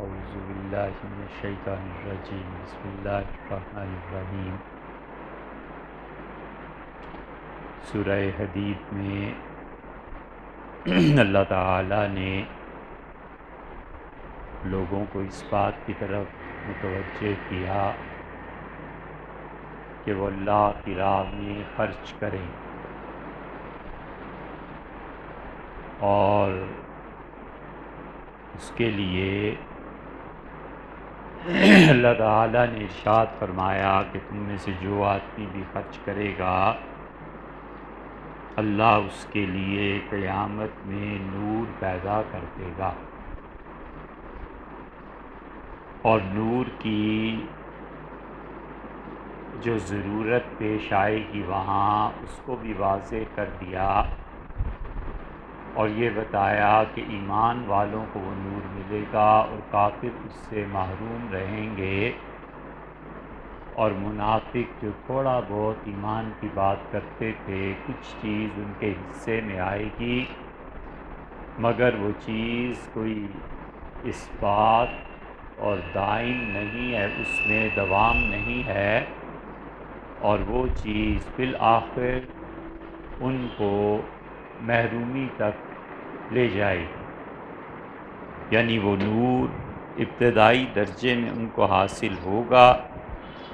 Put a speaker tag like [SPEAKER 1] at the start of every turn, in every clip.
[SPEAKER 1] اعوذ باللہ من الشیطان الرجیم بسم اللہ الرحمن الرحیم۔ سورہ حدید میں اللہ تعالیٰ نے لوگوں کو اس بات کی طرف متوجہ کیا کہ وہ اللہ کی راہ میں خرچ کریں اور اس کے لیے اللہ تعالیٰ نے ارشاد فرمایا کہ تم میں سے جو آدمی بھی خرچ کرے گا اللہ اس کے لیے قیامت میں نور پیدا کر دے گا، اور نور کی جو ضرورت پیش آئے گی وہاں اس کو بھی واضح کر دیا، اور یہ بتایا کہ ایمان والوں کو وہ نور ملے گا اور کافر اس سے محروم رہیں گے، اور منافق جو تھوڑا بہت ایمان کی بات کرتے تھے کچھ چیز ان کے حصے میں آئے گی، مگر وہ چیز کوئی اثبات اور دائم نہیں ہے، اس میں دوام نہیں ہے، اور وہ چیز بالآخر ان کو محرومی تک لے جائے گی، یعنی وہ نور ابتدائی درجے میں ان کو حاصل ہوگا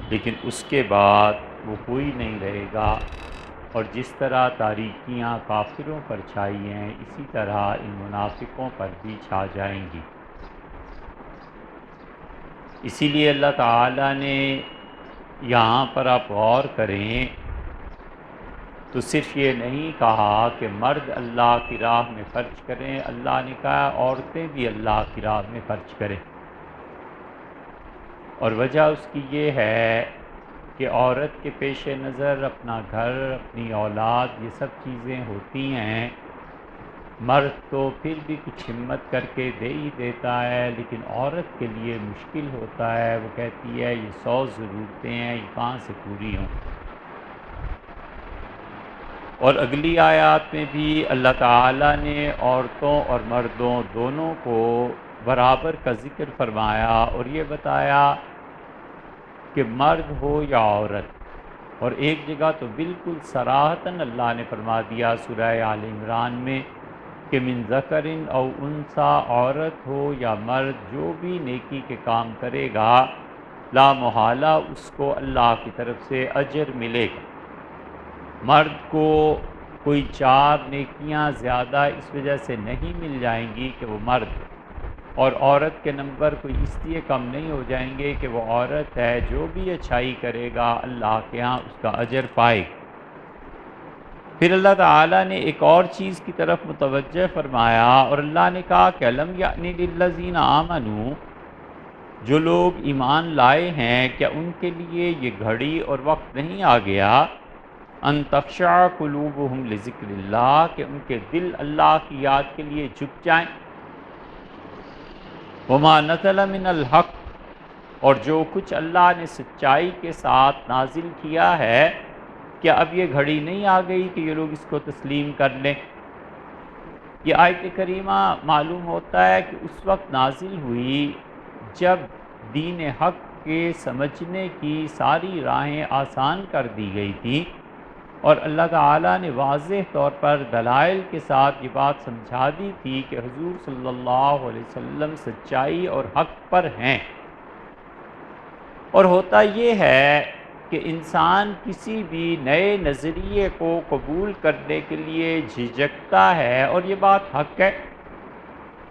[SPEAKER 1] لیکن اس کے بعد وہ کوئی نہیں رہے گا، اور جس طرح تاریکیاں کافروں پر چھائی ہیں اسی طرح ان منافقوں پر بھی چھا جائیں گی۔ اسی لیے اللہ تعالیٰ نے یہاں پر آپ غور کریں تو صرف یہ نہیں کہا کہ مرد اللہ کی راہ میں خرچ کریں، اللہ نے کہا عورتیں بھی اللہ کی راہ میں خرچ کریں، اور وجہ اس کی یہ ہے کہ عورت کے پیش نظر اپنا گھر، اپنی اولاد، یہ سب چیزیں ہوتی ہیں، مرد تو پھر بھی کچھ ہمت کر کے دے ہی دیتا ہے، لیکن عورت کے لیے مشکل ہوتا ہے، وہ کہتی ہے یہ 100 ضرورتیں ہیں، یہ کہاں سے پوری ہوں۔ اور اگلی آیات میں بھی اللہ تعالیٰ نے عورتوں اور مردوں دونوں کو برابر کا ذکر فرمایا اور یہ بتایا کہ مرد ہو یا عورت، اور ایک جگہ تو بالکل صراحتاً اللہ نے فرما دیا سورہ آل عمران میں کہ من ذکر او انثی، عورت ہو یا مرد جو بھی نیکی کے کام کرے گا لا محالہ اس کو اللہ کی طرف سے اجر ملے گا۔ مرد کو کوئی 4 نیکیاں زیادہ اس وجہ سے نہیں مل جائیں گی کہ وہ مرد، اور عورت کے نمبر کوئی اس لیے کم نہیں ہو جائیں گے کہ وہ عورت ہے، جو بھی اچھائی کرے گا اللہ کے ہاں اس کا اجر پائے گا۔ پھر اللہ تعالیٰ نے ایک اور چیز کی طرف متوجہ فرمایا اور اللہ نے کہا کہ الم یأن للذین آمنوا، جو لوگ ایمان لائے ہیں کیا ان کے لیے یہ گھڑی اور وقت نہیں آ گیا ان تخشع قلوبہم لذکر اللہ، کہ ان کے دل اللہ کی یاد کے لیے جھک جائیں، وما نزل من الحق، اور جو کچھ اللہ نے سچائی کے ساتھ نازل کیا ہے، کیا اب یہ گھڑی نہیں آ گئی کہ یہ لوگ اس کو تسلیم کر لیں؟ یہ آیت کریمہ معلوم ہوتا ہے کہ اس وقت نازل ہوئی جب دین حق کے سمجھنے کی ساری راہیں آسان کر دی گئی تھی، اور اللہ تعالیٰ نے واضح طور پر دلائل کے ساتھ یہ بات سمجھا دی تھی کہ حضور صلی اللہ علیہ وسلم سچائی اور حق پر ہیں۔ اور ہوتا یہ ہے کہ انسان کسی بھی نئے نظریے کو قبول کرنے کے لیے جھجکتا ہے، اور یہ بات حق ہے،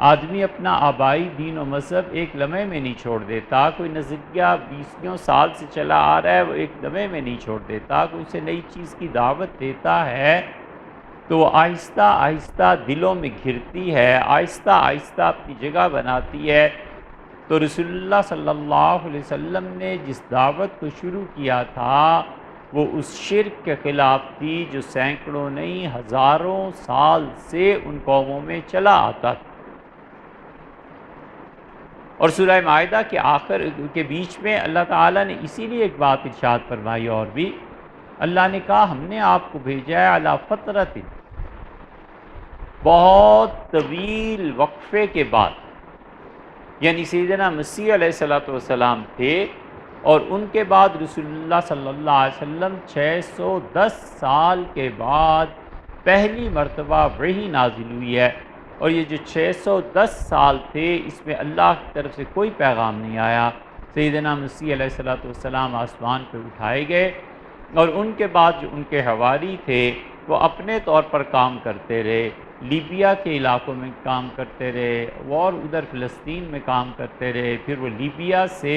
[SPEAKER 1] آدمی اپنا آبائی دین و مذہب ایک لمحے میں نہیں چھوڑ دیتا، کوئی نظریہ 20 سال سے چلا آ رہا ہے وہ ایک لمحے میں نہیں چھوڑ دیتا، کوئی اسے نئی چیز کی دعوت دیتا ہے تو وہ آہستہ آہستہ دلوں میں گھرتی ہے، آہستہ آہستہ اپنی جگہ بناتی ہے۔ تو رسول اللہ صلی اللہ علیہ وسلم نے جس دعوت کو شروع کیا تھا وہ اس شرک کے خلاف تھی جو سینکڑوں نہیں ہزاروں سال سے ان قوموں میں چلا آتا تھا۔ اور سورہ مائدہ کے آخر کے بیچ میں اللہ تعالیٰ نے اسی لیے ایک بات ارشاد فرمائی، اور بھی اللہ نے کہا ہم نے آپ کو بھیجا ہے علی فترۃ، بہت طویل وقفے کے بعد، یعنی سیدنا مسیح علیہ الصلوۃ والسلام تھے، اور ان کے بعد رسول اللہ صلی اللہ علیہ وسلم 610 سال کے بعد پہلی مرتبہ وحی نازل ہوئی ہے، اور یہ جو 610 سال تھے اس میں اللہ کی طرف سے کوئی پیغام نہیں آیا۔ سیدنا مسیح علیہ الصلوۃ والسلام آسمان پہ اٹھائے گئے، اور ان کے بعد جو ان کے حواری تھے وہ اپنے طور پر کام کرتے رہے، لیبیا کے علاقوں میں کام کرتے رہے، اور ادھر فلسطین میں کام کرتے رہے، پھر وہ لیبیا سے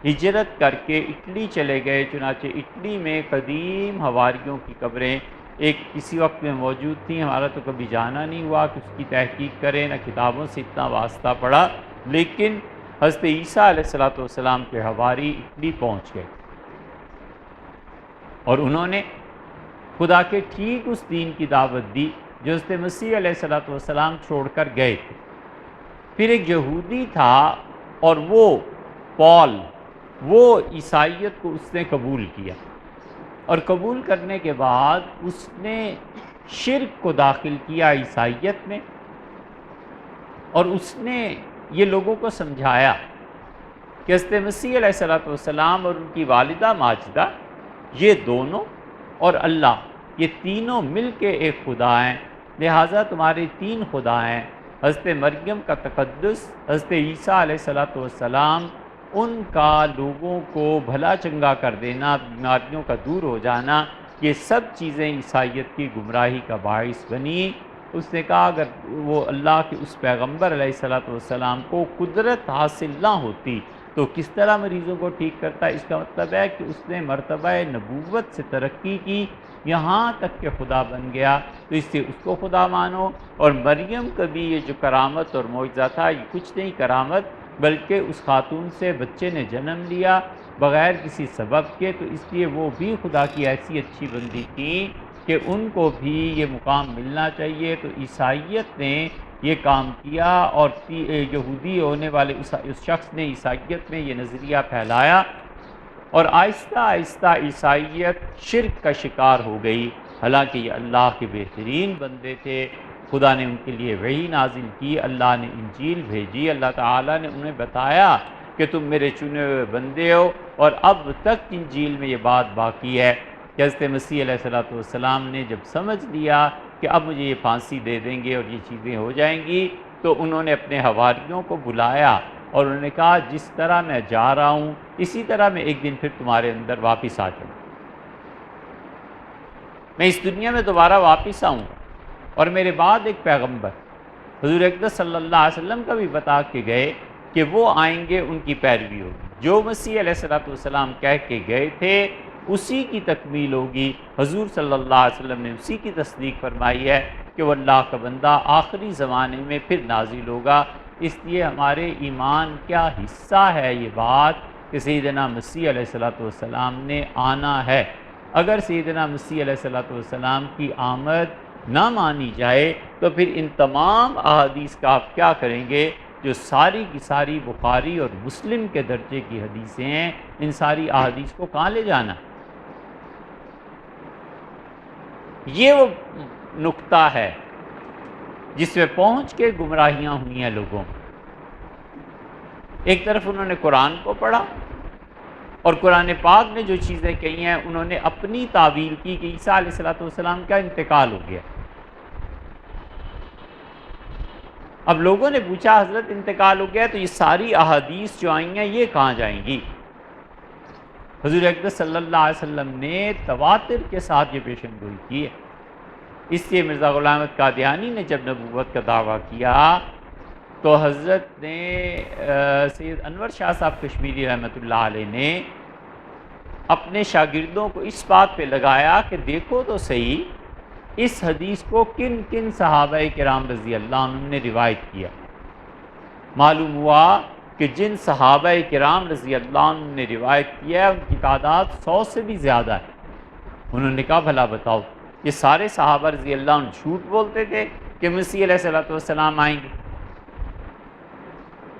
[SPEAKER 1] ہجرت کر کے اٹلی چلے گئے۔ چنانچہ اٹلی میں قدیم حواریوں کی قبریں ایک کسی وقت میں موجود تھیں، ہمارا تو کبھی جانا نہیں ہوا کہ اس کی تحقیق کریں، نہ کتابوں سے اتنا واسطہ پڑا، لیکن حضرت عیسیٰ علیہ الصلوۃ والسلام کے حواری اٹلی پہنچ گئے، اور انہوں نے خدا کے ٹھیک اس دین کی دعوت دی جو حضرت مسیح علیہ الصلوۃ والسلام چھوڑ کر گئے تھے۔ پھر ایک یہودی تھا، اور وہ پال، وہ عیسائیت کو اس نے قبول کیا، اور قبول کرنے کے بعد اس نے شرک کو داخل کیا عیسائیت میں، اور اس نے یہ لوگوں کو سمجھایا کہ حضرت مسیح علیہ الصلوۃ والسلام اور ان کی والدہ ماجدہ یہ دونوں اور اللہ، یہ تینوں مل کے ایک خدا ہیں، لہٰذا تمہارے تین خدا ہیں۔ حضرت مریم کا تقدس، حضرت عیسیٰ علیہ الصلوۃ والسلام، ان کا لوگوں کو بھلا چنگا کر دینا، بیماریوں کا دور ہو جانا، یہ سب چیزیں عیسائیت کی گمراہی کا باعث بنی۔ اس نے کہا اگر وہ اللہ کے اس پیغمبر علیہ الصلوۃ والسلام کو قدرت حاصل نہ ہوتی تو کس طرح مریضوں کو ٹھیک کرتا؟ اس کا مطلب ہے کہ اس نے مرتبہ نبوت سے ترقی کی، یہاں تک کہ خدا بن گیا، تو اس سے اس کو خدا مانو۔ اور مریم کا بھی یہ جو کرامت اور معجزہ تھا، یہ کچھ نہیں کرامت، بلکہ اس خاتون سے بچے نے جنم لیا بغیر کسی سبب کے، تو اس لیے وہ بھی خدا کی ایسی اچھی بندی تھیں کہ ان کو بھی یہ مقام ملنا چاہیے۔ تو عیسائیت نے یہ کام کیا، اور یہودی ہونے والے اس شخص نے عیسائیت میں یہ نظریہ پھیلایا، اور آہستہ آہستہ عیسائیت شرک کا شکار ہو گئی، حالانکہ یہ اللہ کے بہترین بندے تھے۔ خدا نے ان کے لیے وحی نازل کی، اللہ نے انجیل بھیجی، اللہ تعالیٰ نے انہیں بتایا کہ تم میرے چنے ہوئے بندے ہو، اور اب تک انجیل میں یہ بات باقی ہے کہ حضرت مسیح علیہ الصلوۃ والسلام نے جب سمجھ لیا کہ اب مجھے یہ پھانسی دے دیں گے اور یہ چیزیں ہو جائیں گی، تو انہوں نے اپنے حواریوں کو بلایا، اور انہوں نے کہا جس طرح میں جا رہا ہوں اسی طرح میں ایک دن پھر تمہارے اندر واپس آ جاؤں، میں اس دنیا میں دوبارہ واپس آؤں گا، اور میرے بعد ایک پیغمبر حضور اقدس صلی اللہ علیہ وسلم کا بھی بتا کے گئے کہ وہ آئیں گے، ان کی پیروی ہوگی، جو مسیح علیہ الصلوۃ والسلام کہہ کے گئے تھے اسی کی تکمیل ہوگی۔ حضور صلی اللہ علیہ وسلم نے اسی کی تصدیق فرمائی ہے کہ وہ اللہ کا بندہ آخری زمانے میں پھر نازل ہوگا۔ اس لیے ہمارے ایمان کا حصہ ہے یہ بات کہ سیدنا مسیح علیہ الصلوۃ والسلام نے آنا ہے۔ اگر سیدنا مسیح علیہ الصلوۃ والسلام کی آمد نہ مانی جائے تو پھر ان تمام احادیث کا آپ کیا کریں گے جو ساری کی ساری بخاری اور مسلم کے درجے کی حدیثیں ہیں؟ ان ساری احادیث کو کہاں لے جانا؟ یہ وہ نقطہ ہے جس میں پہنچ کے گمراہیاں ہوئی ہیں لوگوں میں۔ ایک طرف انہوں نے قرآن کو پڑھا، اور قرآن پاک نے جو چیزیں کہی ہیں انہوں نے اپنی تعویل کی کہ عیسیٰ علیہ الصلوۃ والسلام کا انتقال ہو گیا۔ اب لوگوں نے پوچھا حضرت انتقال ہو گیا تو یہ ساری احادیث جو آئی ہیں یہ کہاں جائیں گی؟ حضور اقدس صلی اللہ علیہ وسلم نے تواتر کے ساتھ یہ پیشن گوئی کی ہے۔ اس لیے مرزا غلام احمد قادیانی نے جب نبوت کا دعویٰ کیا تو حضرت نے سید انور شاہ صاحب کشمیری رحمۃ اللہ علیہ نے اپنے شاگردوں کو اس بات پہ لگایا کہ دیکھو تو صحیح اس حدیث کو کن کن صحابہ کرام رضی اللہ عنہ نے روایت کیا۔ معلوم ہوا کہ جن صحابہ کرام رضی اللہ عنہ نے روایت کیا ہے ان کی تعداد 100 سے بھی زیادہ ہے۔ انہوں نے کہا بھلا بتاؤ یہ سارے صحابہ رضی اللہ عنہ جھوٹ بولتے تھے کہ مسیح علیہ الصلوۃ والسلام آئیں گے؟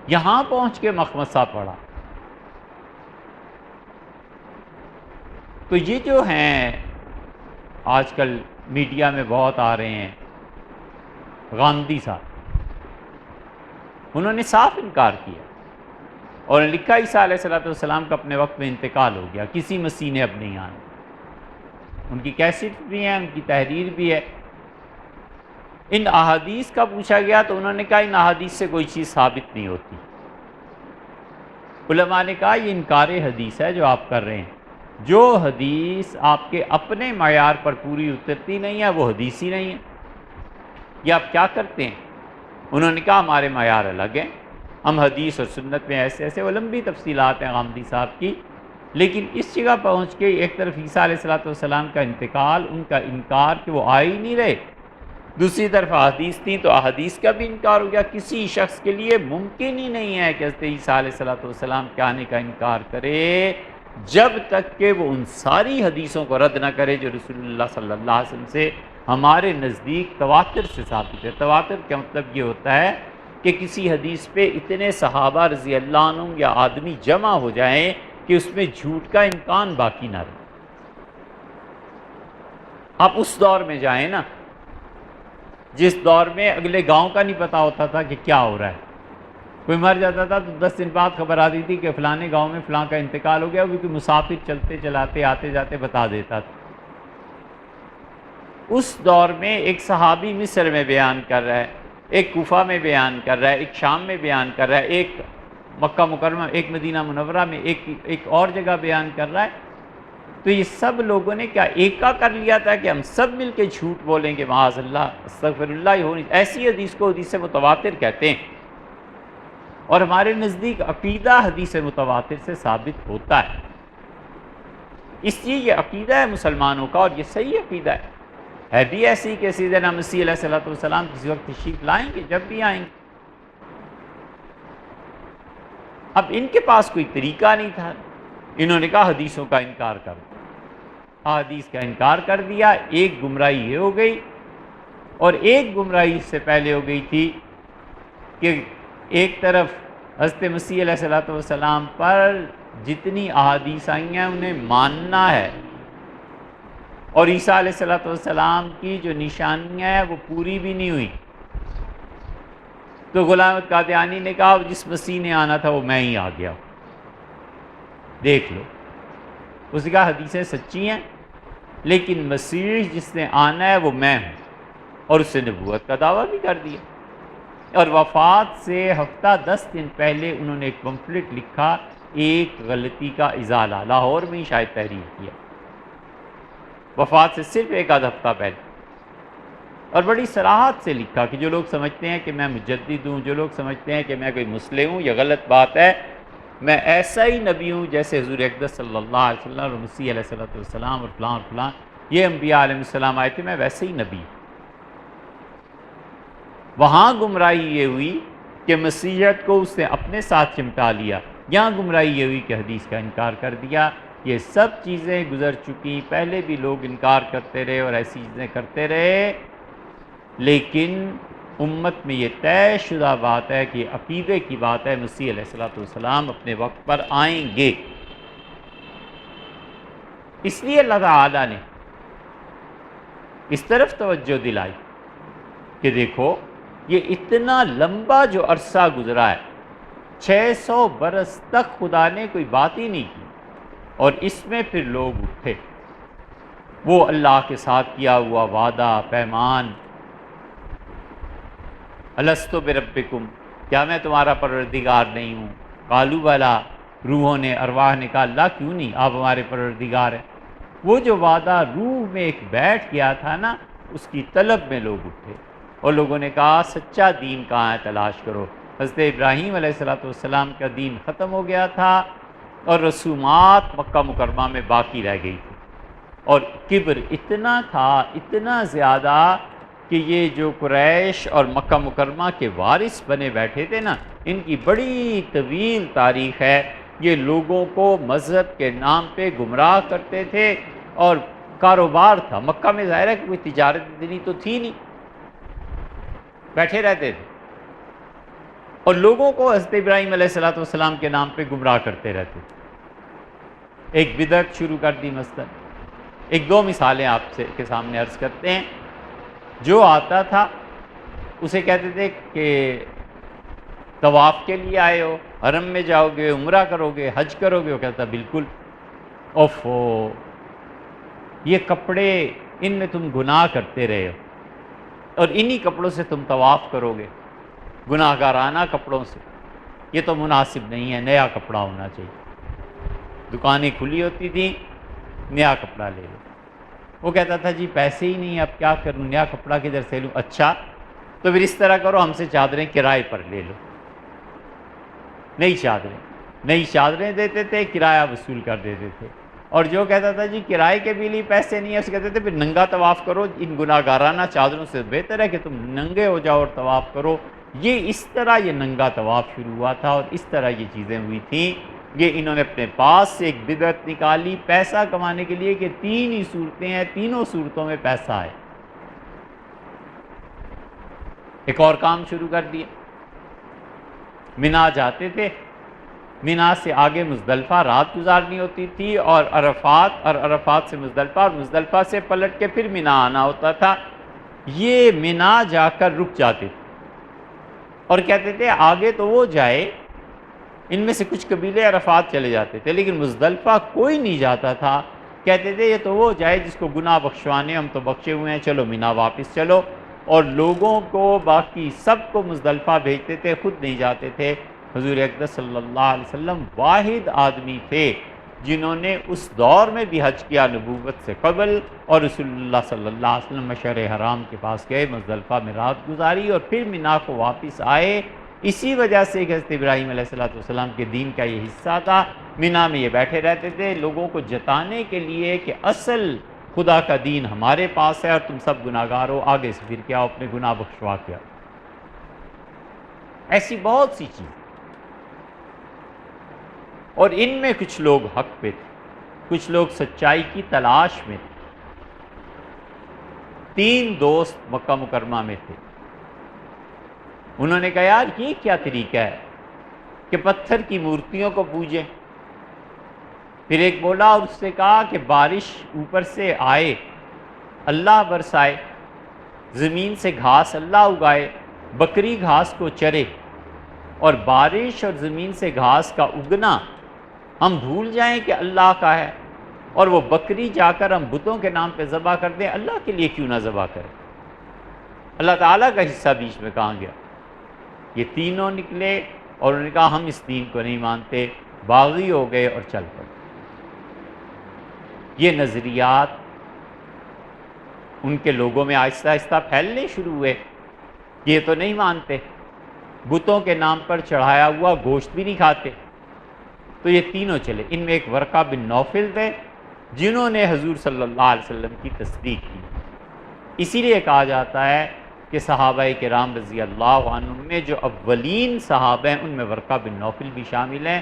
[SPEAKER 1] یہاں پہنچ کے مخمصہ پڑا۔ تو یہ جو ہیں آج کل میڈیا میں بہت آ رہے ہیں، غامدی صاحب، انہوں نے صاف انکار کیا اور لکھا عیسیٰ علیہ السلام کا اپنے وقت میں انتقال ہو گیا، کسی مسیح نے اب نہیں آنا۔ ان کی کیسٹ بھی ہیں، ان کی تحریر بھی ہے۔ ان احادیث کا پوچھا گیا تو انہوں نے کہا ان احادیث سے کوئی چیز ثابت نہیں ہوتی۔ علماء نے کہا یہ انکار حدیث ہے جو آپ کر رہے ہیں، جو حدیث آپ کے اپنے معیار پر پوری اترتی نہیں ہے وہ حدیث ہی نہیں ہے، یہ آپ کیا کرتے ہیں؟ انہوں نے کہا ہمارے معیار الگ ہیں، ہم حدیث اور سنت میں ایسے ایسے، وہ لمبی تفصیلات ہیں غامدی صاحب کی، لیکن اس جگہ پہنچ کے ایک طرف عیسیٰ علیہ السلام کا انتقال، ان کا انکار کہ وہ آ ہی نہیں رہے، دوسری طرف احادیث تھیں تو احادیث کا بھی انکار ہو گیا۔ کسی شخص کے لیے ممکن ہی نہیں ہے کہ حضرت عیسیٰ علیہ السلام کے آنے کا انکار کرے جب تک کہ وہ ان ساری حدیثوں کو رد نہ کرے جو رسول اللہ صلی اللہ علیہ وسلم سے ہمارے نزدیک تواتر سے ثابت ہے۔ تواتر کا مطلب یہ ہوتا ہے کہ کسی حدیث پہ اتنے صحابہ رضی اللہ عنہم یا آدمی جمع ہو جائیں کہ اس میں جھوٹ کا امکان باقی نہ رہے۔ آپ اس دور میں جائیں نا جس دور میں اگلے گاؤں کا نہیں پتا ہوتا تھا کہ کیا ہو رہا ہے، کوئی مر جاتا تھا تو 10 دن بعد خبر آتی تھی کہ فلانے گاؤں میں فلاں کا انتقال ہو گیا، وہ کوئی مسافر چلتے چلاتے آتے جاتے بتا دیتا تھا۔ اس دور میں ایک صحابی مصر میں بیان کر رہا ہے، ایک کوفہ میں بیان کر رہا ہے، ایک شام میں بیان کر رہا ہے، ایک مکہ مکرمہ، ایک مدینہ منورہ میں، ایک اور جگہ بیان کر رہا ہے، تو یہ سب لوگوں نے کیا ایکا کر لیا تھا کہ ہم سب مل کے جھوٹ بولیں گے، معاذ اللہ، استغفر اللہ، یہ ہونی ایسی حدیث کو حدیث متواتر کہتے ہیں، اور ہمارے نزدیک عقیدہ حدیث متواتر سے ثابت ہوتا ہے۔ اس لیے یہ عقیدہ ہے مسلمانوں کا، اور یہ صحیح عقیدہ ہے بھی ایسی کہ سیدنا مسیح علیہ السلام کسی وقت تشریف لائیں گے، جب بھی آئیں گے۔ اب ان کے پاس کوئی طریقہ نہیں تھا، انہوں نے کہا حدیثوں کا انکار کر دیا، حدیث کا انکار کر دیا۔ ایک گمراہی یہ ہو گئی، اور ایک گمراہی اس سے پہلے ہو گئی تھی کہ ایک طرف حضرت مسیح علیہ السلام پر جتنی احادیث آئی ہیں انہیں ماننا ہے، اور عیسیٰ علیہ السلام کی جو نشانیاں ہیں وہ پوری بھی نہیں ہوئی۔ تو غلام احمد قادیانی نے کہا جس مسیح نے آنا تھا وہ میں ہی آ گیا، دیکھ لو۔ اس نے کہا حدیثیں سچی ہیں، لیکن مسیح جس نے آنا ہے وہ میں ہوں، اور اس نے نبوت کا دعویٰ بھی کر دیا۔ اور وفات سے ہفتہ 10 دن پہلے انہوں نے ایک پمفلٹ لکھا، ایک غلطی کا ازالہ، لاہور میں ہی شاید تحریر کیا، وفات سے صرف ایک آدھ ہفتہ پہلے، اور بڑی صراحت سے لکھا کہ جو لوگ سمجھتے ہیں کہ میں مجدد ہوں، جو لوگ سمجھتے ہیں کہ میں کوئی مسلح ہوں، یہ غلط بات ہے، میں ایسا ہی نبی ہوں جیسے حضور اقدس صلی اللہ علیہ وسلم اور مسیح علیہ السلام اور فلاں اور فلاں یہ انبیاء علیہ السلام آئے تھے، میں ویسے ہی نبی ہوں۔ وہاں گمراہی یہ ہوئی کہ مسیحیت کو اس نے اپنے ساتھ چمٹا لیا، یہاں گمراہی یہ ہوئی کہ حدیث کا انکار کر دیا۔ یہ سب چیزیں گزر چکی، پہلے بھی لوگ انکار کرتے رہے اور ایسی چیزیں کرتے رہے، لیکن امت میں یہ طے شدہ بات ہے کہ عقیدے کی بات ہے، مسیح علیہ السلام اپنے وقت پر آئیں گے۔ اس لیے اللہ تعالیٰ نے اس طرف توجہ دلائی کہ دیکھو یہ اتنا لمبا جو عرصہ گزرا ہے، 600 برس تک خدا نے کوئی بات ہی نہیں کی، اور اس میں پھر لوگ اٹھے، وہ اللہ کے ساتھ کیا ہوا وعدہ پیمان، الستو بربکم، کیا میں تمہارا پروردگار نہیں ہوں؟ قالوا بلا، روحوں نے، ارواح نے کہا اللہ کیوں نہیں، آپ ہمارے پروردگار ہیں۔ وہ جو وعدہ روح میں ایک بیٹھ گیا تھا نا، اس کی طلب میں لوگ اٹھے، اور لوگوں نے کہا سچا دین کہاں ہے، تلاش کرو۔ حضرت ابراہیم علیہ السلام کا دین ختم ہو گیا تھا، اور رسومات مکہ مکرمہ میں باقی رہ گئی تھی، اور کبر اتنا تھا، اتنا زیادہ کہ یہ جو قریش اور مکہ مکرمہ کے وارث بنے بیٹھے تھے نا، ان کی بڑی طویل تاریخ ہے۔ یہ لوگوں کو مذہب کے نام پہ گمراہ کرتے تھے، اور کاروبار تھا مکہ میں، ظاہر ہے کہ کوئی تجارت اتنی تو تھی نہیں، بیٹھے رہتے تھے اور لوگوں کو حضرت ابراہیم علیہ السلام کے نام پہ گمراہ کرتے رہتے تھے۔ ایک بدعت شروع کر دی مثلا، ایک دو مثالیں آپ کے سامنے عرض کرتے ہیں۔ جو آتا تھا اسے کہتے تھے کہ طواف کے لیے آئے ہو، حرم میں جاؤ گے، عمرہ کرو گے، حج کرو گے؟ وہ کہتا بالکل۔ اوفو، یہ کپڑے، ان میں تم گناہ کرتے رہے ہو اور انہی کپڑوں سے تم طواف کرو گے، گناہ گارانہ کپڑوں سے، یہ تو مناسب نہیں ہے، نیا کپڑا ہونا چاہیے۔ دکانیں کھلی ہوتی تھیں، نیا کپڑا لے لو۔ وہ کہتا تھا جی پیسے ہی نہیں، اب کیا کروں، نیا کپڑا کدھر سے لوں؟ اچھا تو پھر اس طرح کرو، ہم سے چادریں کرائے پر لے لو، نئی چادریں دیتے تھے، کرایہ وصول کر دیتے تھے۔ اور جو کہتا تھا جی کرائے کے بھی لیے پیسے نہیں ہیں، اس کہتے تھے پھر ننگا طواف کرو، ان گناہ گارانہ چادروں سے بہتر ہے کہ تم ننگے ہو جاؤ اور طواف کرو۔ یہ اس طرح یہ ننگا طواف شروع ہوا تھا اور اس طرح یہ چیزیں ہوئی تھیں۔ یہ انہوں نے اپنے پاس سے ایک بدعت نکالی پیسہ کمانے کے لیے کہ تین ہی صورتیں ہیں، تینوں صورتوں میں پیسہ ہے۔ ایک اور کام شروع کر دیا، مینا جاتے تھے، مینا سے آگے مزدلفہ رات گزارنی ہوتی تھی، اور عرفات سے مزدلفہ، اور مزدلفہ سے پلٹ کے پھر مینا آنا ہوتا تھا۔ یہ مینا جا کر رک جاتے تھے اور کہتے تھے آگے تو وہ جائے، ان میں سے کچھ قبیلے عرفات چلے جاتے تھے لیکن مزدلفہ کوئی نہیں جاتا تھا۔ کہتے تھے یہ تو وہ جائے جس کو گناہ بخشوانے، ہم تو بخشے ہوئے ہیں، چلو مینا واپس چلو۔ اور لوگوں کو، باقی سب کو مزدلفہ بھیجتے تھے، خود نہیں جاتے تھے۔ حضور اقدس صلی اللہ علیہ وسلم واحد آدمی تھے جنہوں نے اس دور میں بھی حج کیا نبوت سے قبل، اور رسول اللہ صلی اللہ علیہ وسلم مشعر حرام کے پاس گئے، مزدلفہ میں رات گزاری اور پھر مینا کو واپس آئے۔ اسی وجہ سے کہ حضرت ابراہیم علیہ السلام کے دین کا یہ حصہ تھا۔ مینا میں یہ بیٹھے رہتے تھے لوگوں کو جتانے کے لیے کہ اصل خدا کا دین ہمارے پاس ہے اور تم سب گناہ گار ہو، آگے سے پھر کیا ہو، اپنے گناہ بخشوا کیا۔ ایسی بہت سی چیز، اور ان میں کچھ لوگ حق پہ تھے، کچھ لوگ سچائی کی تلاش میں تھے۔ تین دوست مکہ مکرمہ میں تھے، انہوں نے کہا یار یہ کیا طریقہ ہے کہ پتھر کی مورتیوں کو پوجیں؟ پھر ایک بولا اور اس سے کہا کہ بارش اوپر سے آئے، اللہ برسائے، زمین سے گھاس اللہ اگائے، بکری گھاس کو چرے، اور بارش اور زمین سے گھاس کا اگنا ہم بھول جائیں کہ اللہ کا ہے، اور وہ بکری جا کر ہم بتوں کے نام پہ ذبح کر دیں، اللہ کے لیے کیوں نہ ذبح کریں؟ اللہ تعالیٰ کا حصہ بیچ میں کہاں گیا؟ یہ تینوں نکلے اور انہوں نے کہا ہم اس دین کو نہیں مانتے، باغی ہو گئے اور چل پڑے۔ یہ نظریات ان کے لوگوں میں آہستہ آہستہ پھیلنے شروع ہوئے، یہ تو نہیں مانتے، بتوں کے نام پر چڑھایا ہوا گوشت بھی نہیں کھاتے۔ تو یہ تینوں چلے، ان میں ایک ورقہ بن نوفل تھے جنہوں نے حضور صلی اللہ علیہ وسلم کی تصدیق کی۔ اسی لیے کہا جاتا ہے کہ صحابہ کرام رضی اللہ عنہم میں جو اولین صحابہ ہیں ان میں ورقہ بن نوفل بھی شامل ہیں،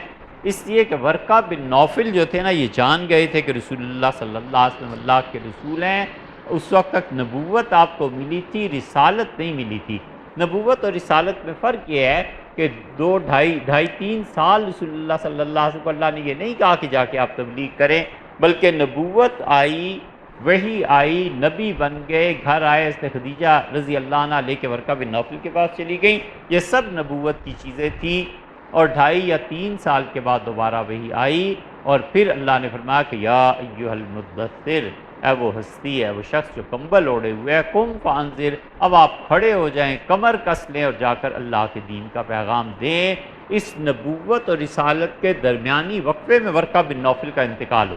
[SPEAKER 1] اس لیے کہ ورقہ بن نوفل جو تھے نا، یہ جان گئے تھے کہ رسول اللہ صلی اللہ علیہ وسلم اللہ کے رسول ہیں۔ اس وقت تک نبوت آپ کو ملی تھی، رسالت نہیں ملی تھی۔ نبوت اور رسالت میں فرق یہ ہے کہ 2-2.5-3 سال رسول اللہ صلی اللہ علیہ وسلم کو اللہ نے یہ نہیں کہا کہ جا کے آپ تبلیغ کریں، بلکہ نبوت آئی، وحی آئی، نبی بن گئے، گھر آئے، حضرت خدیجہ رضی اللہ عنہ لے کے ورقہ بن نوفل کے پاس چلی گئیں۔ یہ سب نبوت کی چیزیں تھیں، اور 2.5 یا 3 سال کے بعد دوبارہ وحی آئی، اور پھر اللہ نے فرمایا کہ یا ایھا المدثر، اے وہ ہستی ہے، وہ شخص جو کمبل اوڑھے ہوئے ہے، قم فانذر، اب آپ کھڑے ہو جائیں، کمر کس لیں اور جا کر اللہ کے دین کا پیغام دیں۔ اس نبوت اور رسالت کے درمیانی وقفے میں ورقہ بن نوفل کا انتقال ہو۔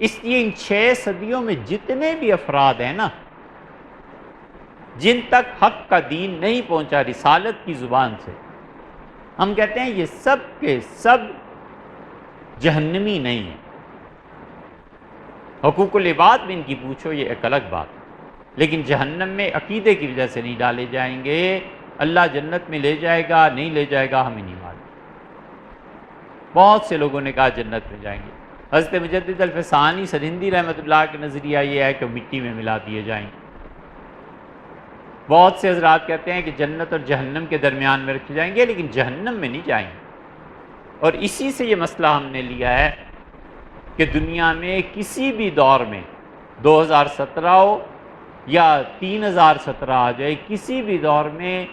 [SPEAKER 1] اس لیے ان 6 صدیوں میں جتنے بھی افراد ہیں نا، جن تک حق کا دین نہیں پہنچا رسالت کی زبان سے، ہم کہتے ہیں یہ سب کے سب جہنمی نہیں ہیں۔ حقوق العباد میں ان کی پوچھو، یہ ایک الگ بات، لیکن جہنم میں عقیدے کی وجہ سے نہیں ڈالے جائیں گے۔ اللہ جنت میں لے جائے گا نہیں لے جائے گا ہمیں نہیں معلوم۔ بہت سے لوگوں نے کہا جنت میں جائیں گے۔ حضرت مجدد الفسانی سرہندی رحمۃ اللہ کا نظریہ یہ ہے کہ مٹی میں ملا دیے جائیں گے۔ بہت سے حضرات کہتے ہیں کہ جنت اور جہنم کے درمیان میں رکھے جائیں گے، لیکن جہنم میں نہیں جائیں گے۔ اور اسی سے یہ مسئلہ ہم نے لیا ہے کہ دنیا میں کسی بھی دور میں 2017 ہو یا 3017 آ جائے، کسی بھی دور میں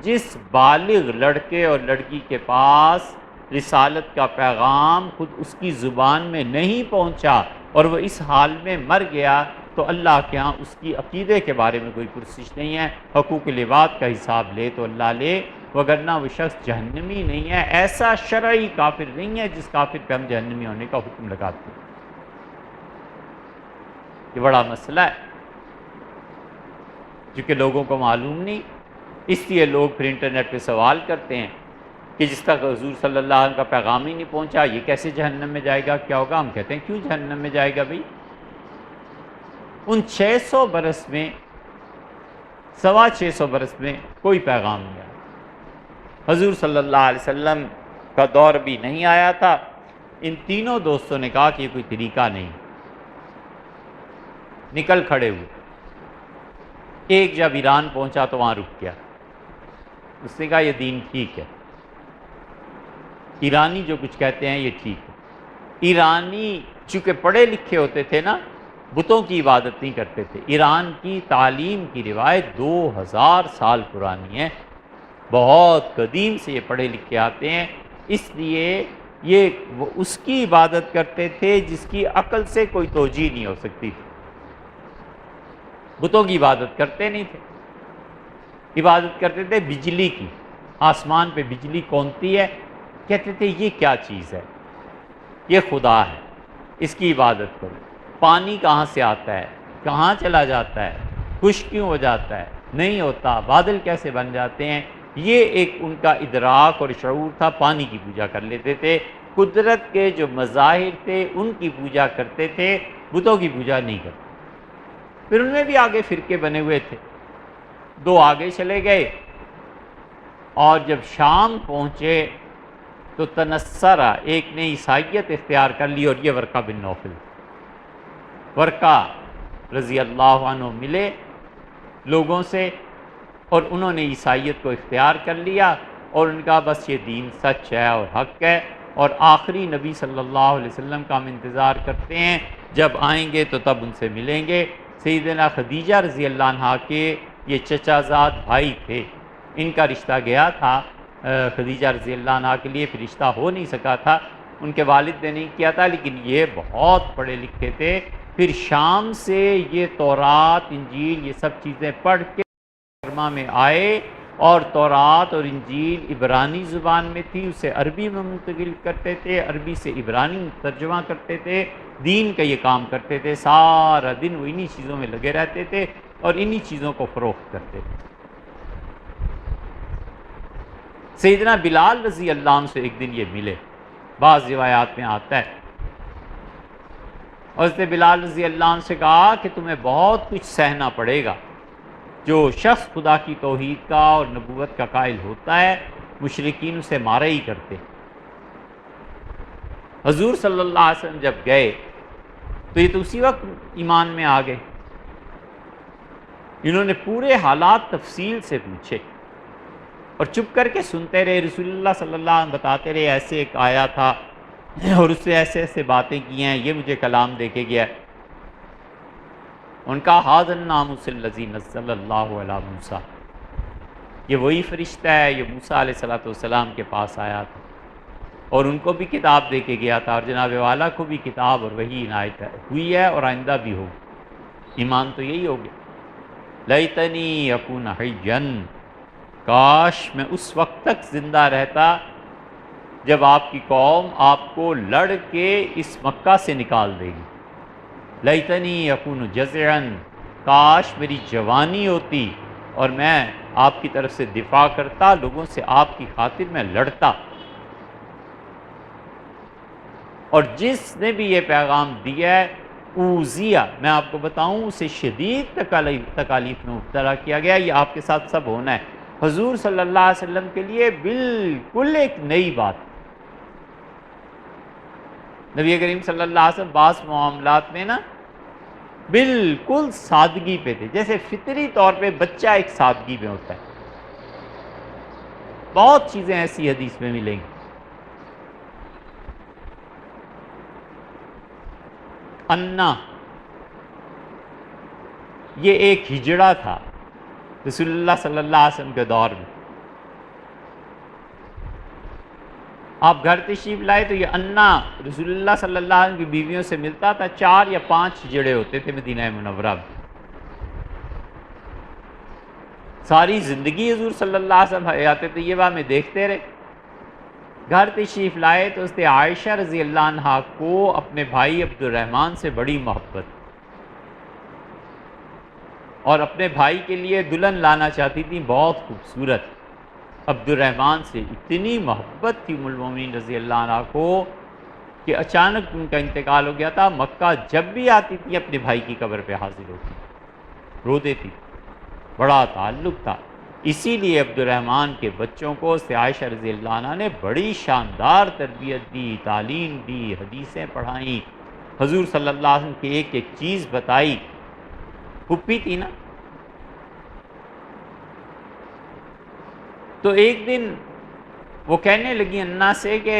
[SPEAKER 1] جس بالغ لڑکے اور لڑکی کے پاس رسالت کا پیغام خود اس کی زبان میں نہیں پہنچا اور وہ اس حال میں مر گیا تو اللہ کے ہاں اس کی عقیدے کے بارے میں کوئی پرسش نہیں ہے۔ حقوق العباد کا حساب لے تو اللہ لے، وگرنہ وہ شخص جہنمی نہیں ہے۔ ایسا شرعی کافر نہیں ہے جس کافر پہ ہم جہنمی ہونے کا حکم لگاتے ہیں۔ یہ بڑا مسئلہ ہے کیونکہ لوگوں کو معلوم نہیں، اس لیے لوگ پھر انٹرنیٹ پہ سوال کرتے ہیں کہ جس تک حضور صلی اللہ علیہ وسلم کا پیغام ہی نہیں پہنچا یہ کیسے جہنم میں جائے گا، کیا ہوگا؟ ہم کہتے ہیں کیوں جہنم میں جائے گا بھئی؟ ان 600 برس میں، 650 برس میں کوئی پیغام نہیں آیا، حضور صلی اللہ علیہ وسلم کا دور بھی نہیں آیا تھا۔ ان تینوں دوستوں نے کہا کہ یہ کوئی طریقہ نہیں، نکل کھڑے ہوئے۔ ایک جب ایران پہنچا تو وہاں رک گیا، اس نے کہا یہ دین ٹھیک ہے، ایرانی جو کچھ کہتے ہیں یہ ٹھیک ہے۔ ایرانی چونکہ پڑھے لکھے ہوتے تھے نا، بتوں کی عبادت نہیں کرتے تھے۔ ایران کی تعلیم کی روایت 2000 سال پرانی ہے، بہت قدیم سے یہ پڑھے لکھے آتے ہیں، اس لیے یہ وہ اس کی عبادت کرتے تھے جس کی عقل سے کوئی توجیہ نہیں ہو سکتی تھی۔ بتوں کی عبادت کرتے نہیں تھے، عبادت کرتے تھے بجلی کی۔ آسمان پہ بجلی کونتی ہے، کہتے تھے یہ کیا چیز ہے؟ یہ خدا ہے، اس کی عبادت کرو۔ پانی کہاں سے آتا ہے، کہاں چلا جاتا ہے، خشک کیوں ہو جاتا ہے، نہیں ہوتا، بادل کیسے بن جاتے ہیں، یہ ایک ان کا ادراک اور شعور تھا۔ پانی کی پوجا کر لیتے تھے، قدرت کے جو مظاہر تھے ان کی پوجا کرتے تھے، بتوں کی پوجا نہیں کرتے۔ پھر ان میں بھی آگے فرقے بنے ہوئے تھے، دو آگے چلے گئے، اور جب شام پہنچے تو تنصرہ، ایک نے عیسائیت اختیار کر لی، اور یہ ورقہ بن نوفل، ورقہ رضی اللہ عنہ ملے لوگوں سے اور انہوں نے عیسائیت کو اختیار کر لیا، اور ان کا بس یہ دین سچ ہے اور حق ہے، اور آخری نبی صلی اللہ علیہ وسلم کا ہم انتظار کرتے ہیں، جب آئیں گے تو تب ان سے ملیں گے۔ سیدنا خدیجہ رضی اللہ عنہ کے یہ چچا زاد بھائی تھے، ان کا رشتہ گیا تھا خدیجہ رضی اللہ عنہ کے لیے، پھر رشتہ ہو نہیں سکا تھا، ان کے والد نے نہیں کیا تھا، لیکن یہ بہت پڑھے لکھے تھے۔ پھر شام سے یہ تورات، انجیل، یہ سب چیزیں پڑھ کے برما میں آئے، اور تورات اور انجیل عبرانی زبان میں تھی، اسے عربی میں منتقل کرتے تھے، عربی سے عبرانی ترجمہ کرتے تھے، دین کا یہ کام کرتے تھے، سارا دن وہ انہی چیزوں میں لگے رہتے تھے اور انہی چیزوں کو فروخت کرتے تھے۔ سیدنا بلال رضی اللہ عنہ سے ایک دن یہ ملے، بعض روایات میں آتا ہے، اور حضرت بلال رضی اللہ عنہ سے کہا کہ تمہیں بہت کچھ سہنا پڑے گا۔ جو شخص خدا کی توحید کا اور نبوت کا قائل ہوتا ہے، مشرکین اسے مارا ہی کرتے۔ حضور صلی اللہ علیہ وسلم جب گئے تو یہ تو اسی وقت ایمان میں آ گئے۔ انہوں نے پورے حالات تفصیل سے پوچھے اور چپ کر کے سنتے رہے۔ رسول اللہ صلی اللہ علیہ وسلم بتاتے رہے ایسے ایک آیا تھا اور اس سے ایسے ایسے باتیں کی ہیں، یہ مجھے کلام دے کے گیا ہے۔ ان کا ھذا الناموس الذی نزل اللہ علی موسیٰ، یہ وہی فرشتہ ہے، یہ موسیٰ علیہ السلام کے پاس آیا تھا اور ان کو بھی کتاب دے کے گیا تھا، اور جناب والا کو بھی کتاب اور وحی عنایت ہوئی ہے اور آئندہ بھی ہوگی۔ ایمان تو یہی ہو گیا۔ لیتنی اکون حیا، کاش میں اس وقت تک زندہ رہتا جب آپ کی قوم آپ کو لڑ کے اس مکہ سے نکال دے گی۔ لیتنی اکون جزعا، کاش میری جوانی ہوتی اور میں آپ کی طرف سے دفاع کرتا، لوگوں سے آپ کی خاطر میں لڑتا۔ اور جس نے بھی یہ پیغام دیا ہے اوذیہ، میں آپ کو بتاؤں اسے شدید تکالیف میں مبتلا کیا گیا، یہ آپ کے ساتھ سب ہونا ہے۔ حضور صلی اللہ علیہ وسلم کے لیے بالکل ایک نئی بات۔ نبی کریم صلی اللہ علیہ وسلم بعض معاملات میں نا بالکل سادگی پہ تھے، جیسے فطری طور پہ بچہ ایک سادگی میں ہوتا ہے۔ بہت چیزیں ایسی حدیث میں ملیں گی۔ انا، یہ ایک ہجڑا تھا رسول اللہ صلی اللہ علیہ وسلم کے دور میں۔ آپ گھر تشریف لائے تو یہ انا رسول اللہ صلی اللہ علیہ وسلم کی بیویوں سے ملتا تھا، 4 یا 5 جڑے ہوتے تھے مدینہ منورہ میں۔ ساری زندگی حضور صلی اللہ علیہ وسلم حیات طیبہ میں دیکھتے رہے۔ گھر تشریف لائے تو اس نے عائشہ رضی اللہ عنہا کو اپنے بھائی عبد الرحمن سے بڑی محبت، اور اپنے بھائی کے لیے دلہن لانا چاہتی تھی بہت خوبصورت۔ عبد الرحمن سے اتنی محبت تھی ام المومنین رضی اللہ عنہ کو کہ اچانک ان کا انتقال ہو گیا تھا۔ مکہ جب بھی آتی تھی اپنے بھائی کی قبر پہ حاضر ہوتی، رو دیتی، بڑا تعلق تھا۔ اسی لیے عبد الرحمن کے بچوں کو عائشہ رضی اللہ عنہ نے بڑی شاندار تربیت دی، تعلیم دی، حدیثیں پڑھائیں، حضور صلی اللہ علیہ وسلم کی ایک ایک چیز بتائی۔ پھپھی تھی نا، تو ایک دن وہ کہنے لگی انا سے کہ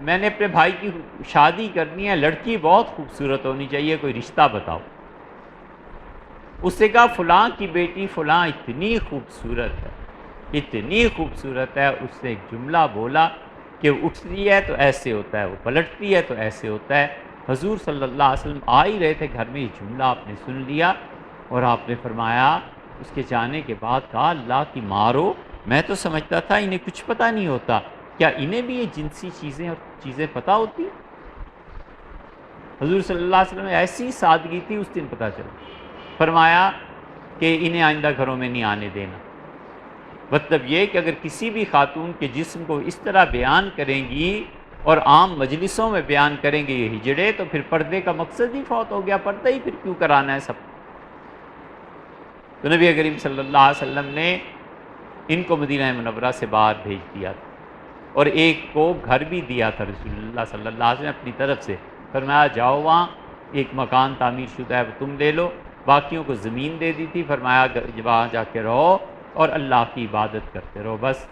[SPEAKER 1] میں نے اپنے بھائی کی شادی کرنی ہے، لڑکی بہت خوبصورت ہونی چاہیے، کوئی رشتہ بتاؤ۔ اس سے کہا فلاں کی بیٹی فلاں اتنی خوبصورت ہے، اتنی خوبصورت ہے۔ اس نے ایک جملہ بولا کہ اٹھتی ہے تو ایسے ہوتا ہے، وہ پلٹتی ہے تو ایسے ہوتا ہے۔ حضور صلی اللہ علیہ وسلم آ ہی رہے تھے گھر میں، یہ جملہ آپ نے سن لیا اور آپ نے فرمایا، اس کے جانے کے بعد کہا اللہ کی مارو، میں تو سمجھتا تھا انہیں کچھ پتہ نہیں ہوتا، کیا انہیں بھی یہ جنسی چیزیں پتہ ہوتی؟ حضور صلی اللہ علیہ وسلم ایسی سادگی تھی، اس دن پتہ چلا۔ فرمایا کہ انہیں آئندہ گھروں میں نہیں آنے دینا۔ مطلب یہ کہ اگر کسی بھی خاتون کے جسم کو اس طرح بیان کریں گی اور عام مجلسوں میں بیان کریں گے یہ ہجڑے، تو پھر پردے کا مقصد ہی فوت ہو گیا، پردہ ہی پھر کیوں کرانا ہے سب۔ تو نبی کریم صلی اللہ علیہ وسلم نے ان کو مدینہ منورہ سے باہر بھیج دیا تھا، اور ایک کو گھر بھی دیا تھا رسول اللہ صلی اللہ علیہ وسلم اپنی طرف سے۔ فرمایا جاؤ وہاں ایک مکان تعمیر شدہ ہے وہ تم لے لو، باقیوں کو زمین دے دی تھی، فرمایا وہاں جا کے رہو اور اللہ کی عبادت کرتے رہو بس۔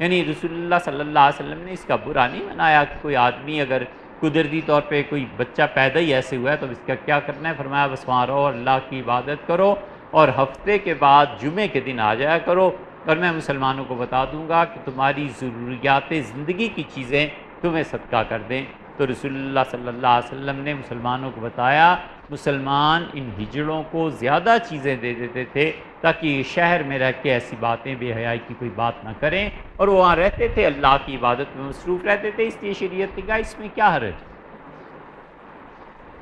[SPEAKER 1] یعنی رسول اللہ صلی اللہ علیہ وسلم نے اس کا برا نہیں منایا کہ کوئی آدمی اگر قدرتی طور پہ کوئی بچہ پیدا ہی ایسے ہوا ہے تو اس کا کیا کرنا ہے، فرمایا بس وہاں رہو اور اللہ کی عبادت کرو، اور ہفتے کے بعد جمعے کے دن آ جایا کرو، اور میں مسلمانوں کو بتا دوں گا کہ تمہاری ضروریات زندگی کی چیزیں تمہیں صدقہ کر دیں۔ تو رسول اللہ صلی اللہ علیہ وسلم نے مسلمانوں کو بتایا، مسلمان ان ہجڑوں کو زیادہ چیزیں دے دیتے تھے تاکہ یہ شہر میں رہ کے ایسی باتیں بے حیائی کی کوئی بات نہ کریں، اور وہ وہاں رہتے تھے اللہ کی عبادت میں مصروف رہتے تھے۔ اس لیے شریعت نے کہا اس میں کیا حرج،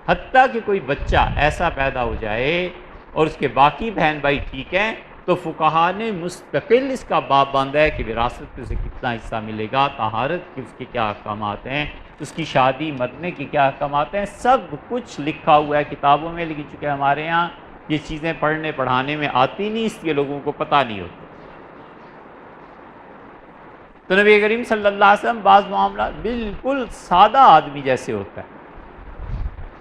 [SPEAKER 1] حتیٰ کہ کوئی بچہ ایسا پیدا ہو جائے اور اس کے باقی بہن بھائی ٹھیک ہیں تو فقہا نے مستقل اس کا باب باندھا ہے کہ وراثت میں اسے کتنا حصہ ملے گا، طہارت کے اس کے کیا احکامات ہیں، اس کی شادی مرنے کے کیا احکامات ہیں، سب کچھ لکھا ہوا ہے کتابوں میں، لیکن چونکہ ہمارے ہاں یہ چیزیں پڑھنے پڑھانے میں آتی نہیں، اس لیے لوگوں کو پتہ نہیں ہوتا۔ تو نبی کریم صلی اللہ علیہ وسلم بعض معاملات بالکل سادہ آدمی جیسے ہوتا ہے،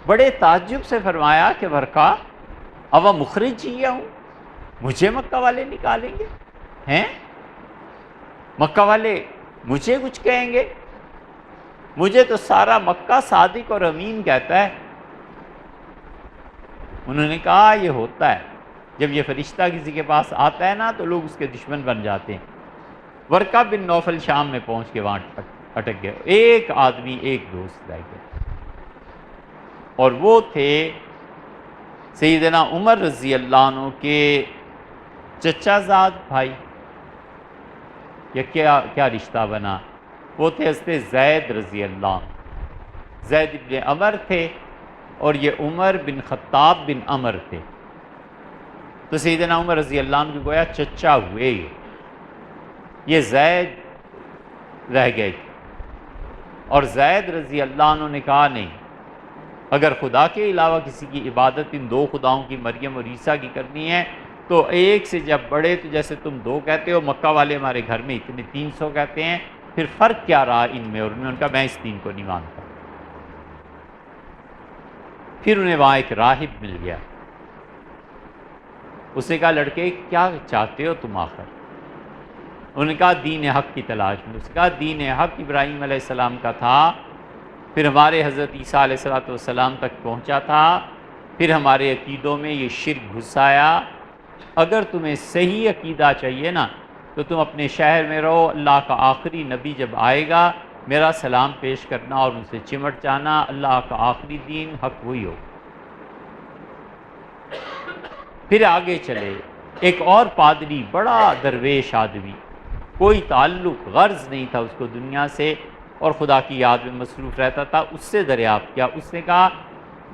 [SPEAKER 1] بڑے تعجب سے فرمایا کہ ورقا اب مخرج ہی ہوں، مجھے مکہ والے نکالیں گے ہیں، مکہ والے مجھے کچھ کہیں گے، مجھے تو سارا مکہ صادق اور امین کہتا ہے۔ انہوں نے کہا یہ ہوتا ہے جب یہ فرشتہ کسی کے پاس آتا ہے نا تو لوگ اس کے دشمن بن جاتے ہیں۔ ورقہ بن نوفل شام میں پہنچ کے وہاں اٹک گئے، ایک آدمی ایک دوست رہ گیا، اور وہ تھے سیدنا عمر رضی اللہ عنہ کے چچا زاد بھائی، یا کیا رشتہ بنا، وہ تھے حضرت زید رضی اللہ عنہ، زید بن عمر تھے، اور یہ عمر بن خطاب بن عمر تھے۔ تو سیدنا عمر رضی اللہ عنہ کو گویا چچا ہوئے، یہ زید رہ گئے، اور زید رضی اللہ عنہ نے کہا نہیں، اگر خدا کے علاوہ کسی کی عبادت ان دو خداؤں کی مریم اور عیسیٰ کی کرنی ہے تو ایک سے جب بڑے تو جیسے تم 2 کہتے ہو، مکہ والے ہمارے گھر میں اتنے 300 کہتے ہیں، پھر فرق کیا رہا ان میں اور ان کا، میں اس دین کو نہیں مانتا۔ پھر انہیں وہاں ایک راہب مل گیا، اس نے کہا لڑکے کیا چاہتے ہو تم آخر؟ انہوں نے کہا دین حق کی تلاش میں۔ اس نے کہا دین حق ابراہیم علیہ السلام کا تھا، پھر ہمارے حضرت عیسیٰ علیہ السلام تک پہنچا تھا، پھر ہمارے عقیدوں میں یہ شرک گھس آیا۔ اگر تمہیں صحیح عقیدہ چاہیے نا تو تم اپنے شہر میں رہو، اللہ کا آخری نبی جب آئے گا میرا سلام پیش کرنا اور ان سے چمٹ جانا، اللہ کا آخری دین حق وہی ہو۔ پھر آگے چلے، ایک اور پادری، بڑا درویش آدمی، کوئی تعلق غرض نہیں تھا اس کو دنیا سے اور خدا کی یاد میں مصروف رہتا تھا، اس سے دریافت کیا، اس نے کہا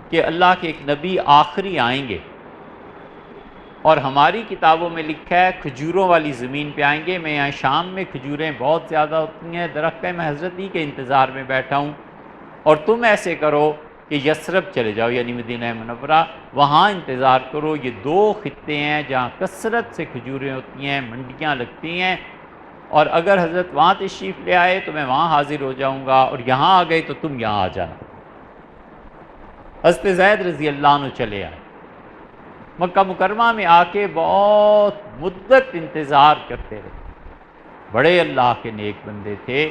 [SPEAKER 1] کہ اللہ کے ایک نبی آخری آئیں گے اور ہماری کتابوں میں لکھا ہے کھجوروں والی زمین پہ آئیں گے، میں یہاں شام میں کھجوریں بہت زیادہ ہوتی ہیں، درخت کا میں حضرت ہی کے انتظار میں بیٹھا ہوں، اور تم ایسے کرو کہ یثرب چلے جاؤ یعنی مدینہ منورہ، وہاں انتظار کرو، یہ 2 خطے ہیں جہاں کثرت سے کھجوریں ہوتی ہیں، منڈیاں لگتی ہیں، اور اگر حضرت وہاں تشریف لے آئے تو میں وہاں حاضر ہو جاؤں گا، اور یہاں آ گئے تو تم یہاں آ جانا۔ حضرت زید رضی اللہ عنہ چلے آئے، مکہ مکرمہ میں آ کے بہت مدت انتظار کرتے رہے، بڑے اللہ کے نیک بندے تھے۔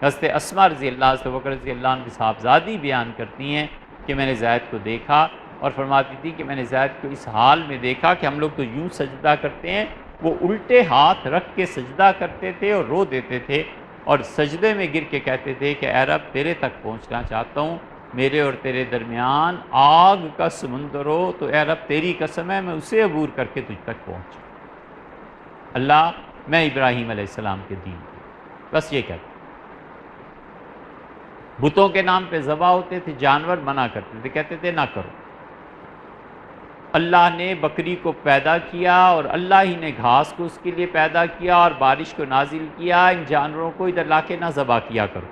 [SPEAKER 1] حضرت اسما رضی اللہ عنہ، ابو بکر رضی اللہ عنہ کی صاحبزادی بیان کرتی ہیں کہ میں نے زید کو دیکھا، اور فرماتی تھی کہ میں نے زید کو اس حال میں دیکھا کہ ہم لوگ تو یوں سجدہ کرتے ہیں، وہ الٹے ہاتھ رکھ کے سجدہ کرتے تھے اور رو دیتے تھے، اور سجدے میں گر کے کہتے تھے کہ اے رب تیرے تک پہنچنا چاہتا ہوں، میرے اور تیرے درمیان آگ کا سمندر ہو تو اے رب تیری قسم ہے میں اسے عبور کر کے تجھ تک پہنچوں، اللہ میں ابراہیم علیہ السلام کے دین پہ، بس یہ کہتے۔ بتوں کے نام پہ ذبح ہوتے تھے، جانور منع کرتے تھے، کہتے تھے نہ کرو، اللہ نے بکری کو پیدا کیا اور اللہ ہی نے گھاس کو اس کے لیے پیدا کیا اور بارش کو نازل کیا، ان جانوروں کو ادھر لا کے نہ ذبح کیا کرو۔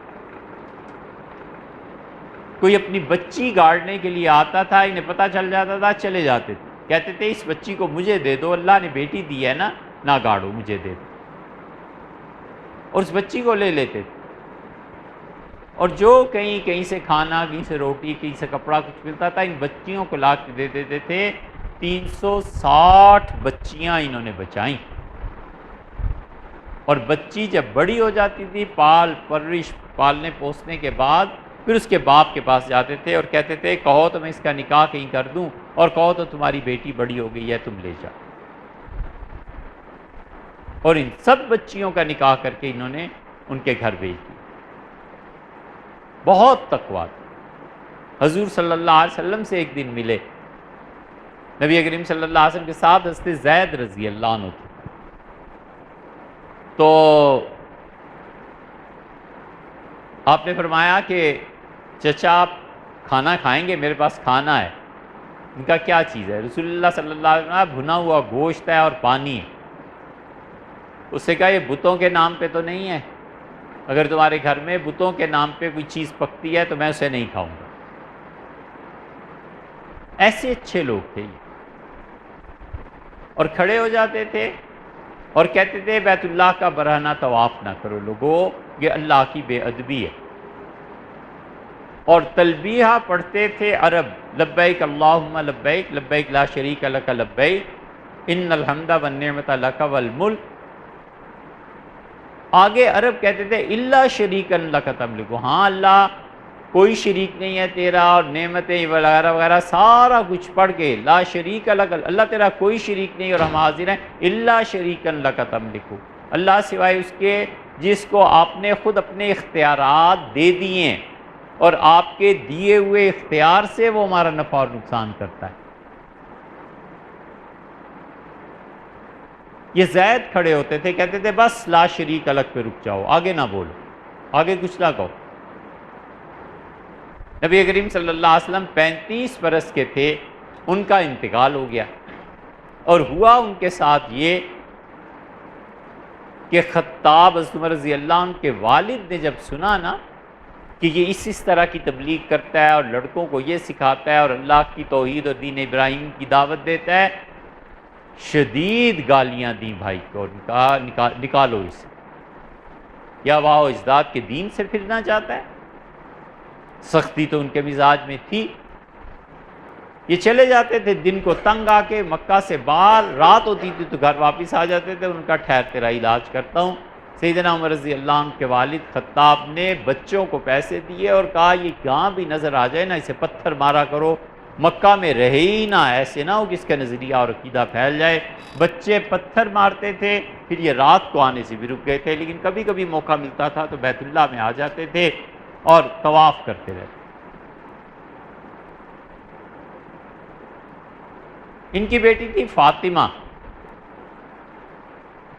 [SPEAKER 1] کوئی اپنی بچی گاڑنے کے لیے آتا تھا، انہیں پتہ چل جاتا تھا، چلے جاتے تھے، کہتے تھے اس بچی کو مجھے دے دو، اللہ نے بیٹی دی ہے نا، نہ گاڑو، مجھے دے دو، اور اس بچی کو لے لیتے تھے۔ اور جو کہیں سے کھانا، کہیں سے روٹی، کہیں سے کپڑا کچھ ملتا تھا، ان بچیوں کو لا کے دے دیتے تھے۔ 360 بچیاں انہوں نے بچائیں، اور بچی جب بڑی ہو جاتی تھی، پرورش پالنے پوسنے کے بعد پھر اس کے باپ کے پاس جاتے تھے اور کہتے تھے کہو تو میں اس کا نکاح کہیں کر دوں، اور کہو تو تمہاری بیٹی بڑی ہو گئی ہے تم لے جاؤ، اور ان سب بچیوں کا نکاح کر کے انہوں نے ان کے گھر بھیج دیا۔ بہت تقویٰ تھا۔ حضور صلی اللہ علیہ وسلم سے ایک دن ملے، نبی کریم صلی اللہ علیہ وسلم کے ساتھ حضرت زید رضی اللہ عنہ تھے، تو آپ نے فرمایا کہ چچا آپ کھانا کھائیں گے؟ میرے پاس کھانا ہے۔ ان کا کیا چیز ہے؟ رسول اللہ صلی اللہ علیہ وسلم بھنا ہوا گوشت ہے اور پانی ہے۔ اس سے کہا یہ بتوں کے نام پہ تو نہیں ہے، اگر تمہارے گھر میں بتوں کے نام پہ کوئی چیز پکتی ہے تو میں اسے نہیں کھاؤں گا۔ ایسے اچھے لوگ تھے یہ، اور کھڑے ہو جاتے تھے اور کہتے تھے بیت اللہ کا برہنہ طواف نہ کرو لوگو، یہ اللہ کی بے ادبی ہے، اور تلبیہ پڑھتے تھے عرب، لبیک اللہم لبیک لبیک لا شریک لک لبیک ان الحمد والنعمت لک والملک۔ آگے عرب کہتے تھے الا شریکا لک تملک، ہاں اللہ کوئی شریک نہیں ہے تیرا، اور نعمتیں وغیرہ وغیرہ سارا کچھ پڑھ کے لا شریک لک، اللہ تیرا کوئی شریک نہیں اور ہم حاضر ہیں، الا شریکا لک تملک، اللہ سوائے اس کے جس کو آپ نے خود اپنے اختیارات دے دیے ہیں، اور آپ کے دیے ہوئے اختیار سے وہ ہمارا نفع اور نقصان کرتا ہے۔ یہ زید کھڑے ہوتے تھے، کہتے تھے بس لا شریک لک پہ رک جاؤ، آگے نہ بولو، آگے کچھ نہ کہو۔ نبی کریم صلی اللہ علیہ وسلم 35 برس کے تھے، ان کا انتقال ہو گیا، اور ہوا ان کے ساتھ یہ کہ خطاب حضرت عمر رضی اللہ عنہ کے والد نے جب سنا نا کہ یہ اس طرح کی تبلیغ کرتا ہے اور لڑکوں کو یہ سکھاتا ہے اور اللہ کی توحید اور دین ابراہیم کی دعوت دیتا ہے، شدید گالیاں دیں بھائی کو، نکالو اسے، یا واہ اجداد کے دین سے پھرنا چاہتا ہے۔ سختی تو ان کے مزاج میں تھی۔ یہ چلے جاتے تھے دن کو تنگ آ کے مکہ سے باہر، رات ہوتی تھی تو گھر واپس آ جاتے تھے، ان کا ٹھہر تیرا علاج کرتا ہوں۔ سیدنا عمر رضی اللہ عنہ کے والد خطاب نے بچوں کو پیسے دیے اور کہا یہ کہاں بھی نظر آ جائے نا اسے پتھر مارا کرو، مکہ میں رہے ہی نہ، ایسے نہ ہو کہ اس کا نظریہ اور عقیدہ پھیل جائے۔ بچے پتھر مارتے تھے، پھر یہ رات کو آنے سے بھی رک گئے تھے، لیکن کبھی کبھی موقع ملتا تھا تو بیت اللہ میں آ جاتے تھے اور طواف کرتے رہتے۔ ان کی بیٹی تھی فاطمہ،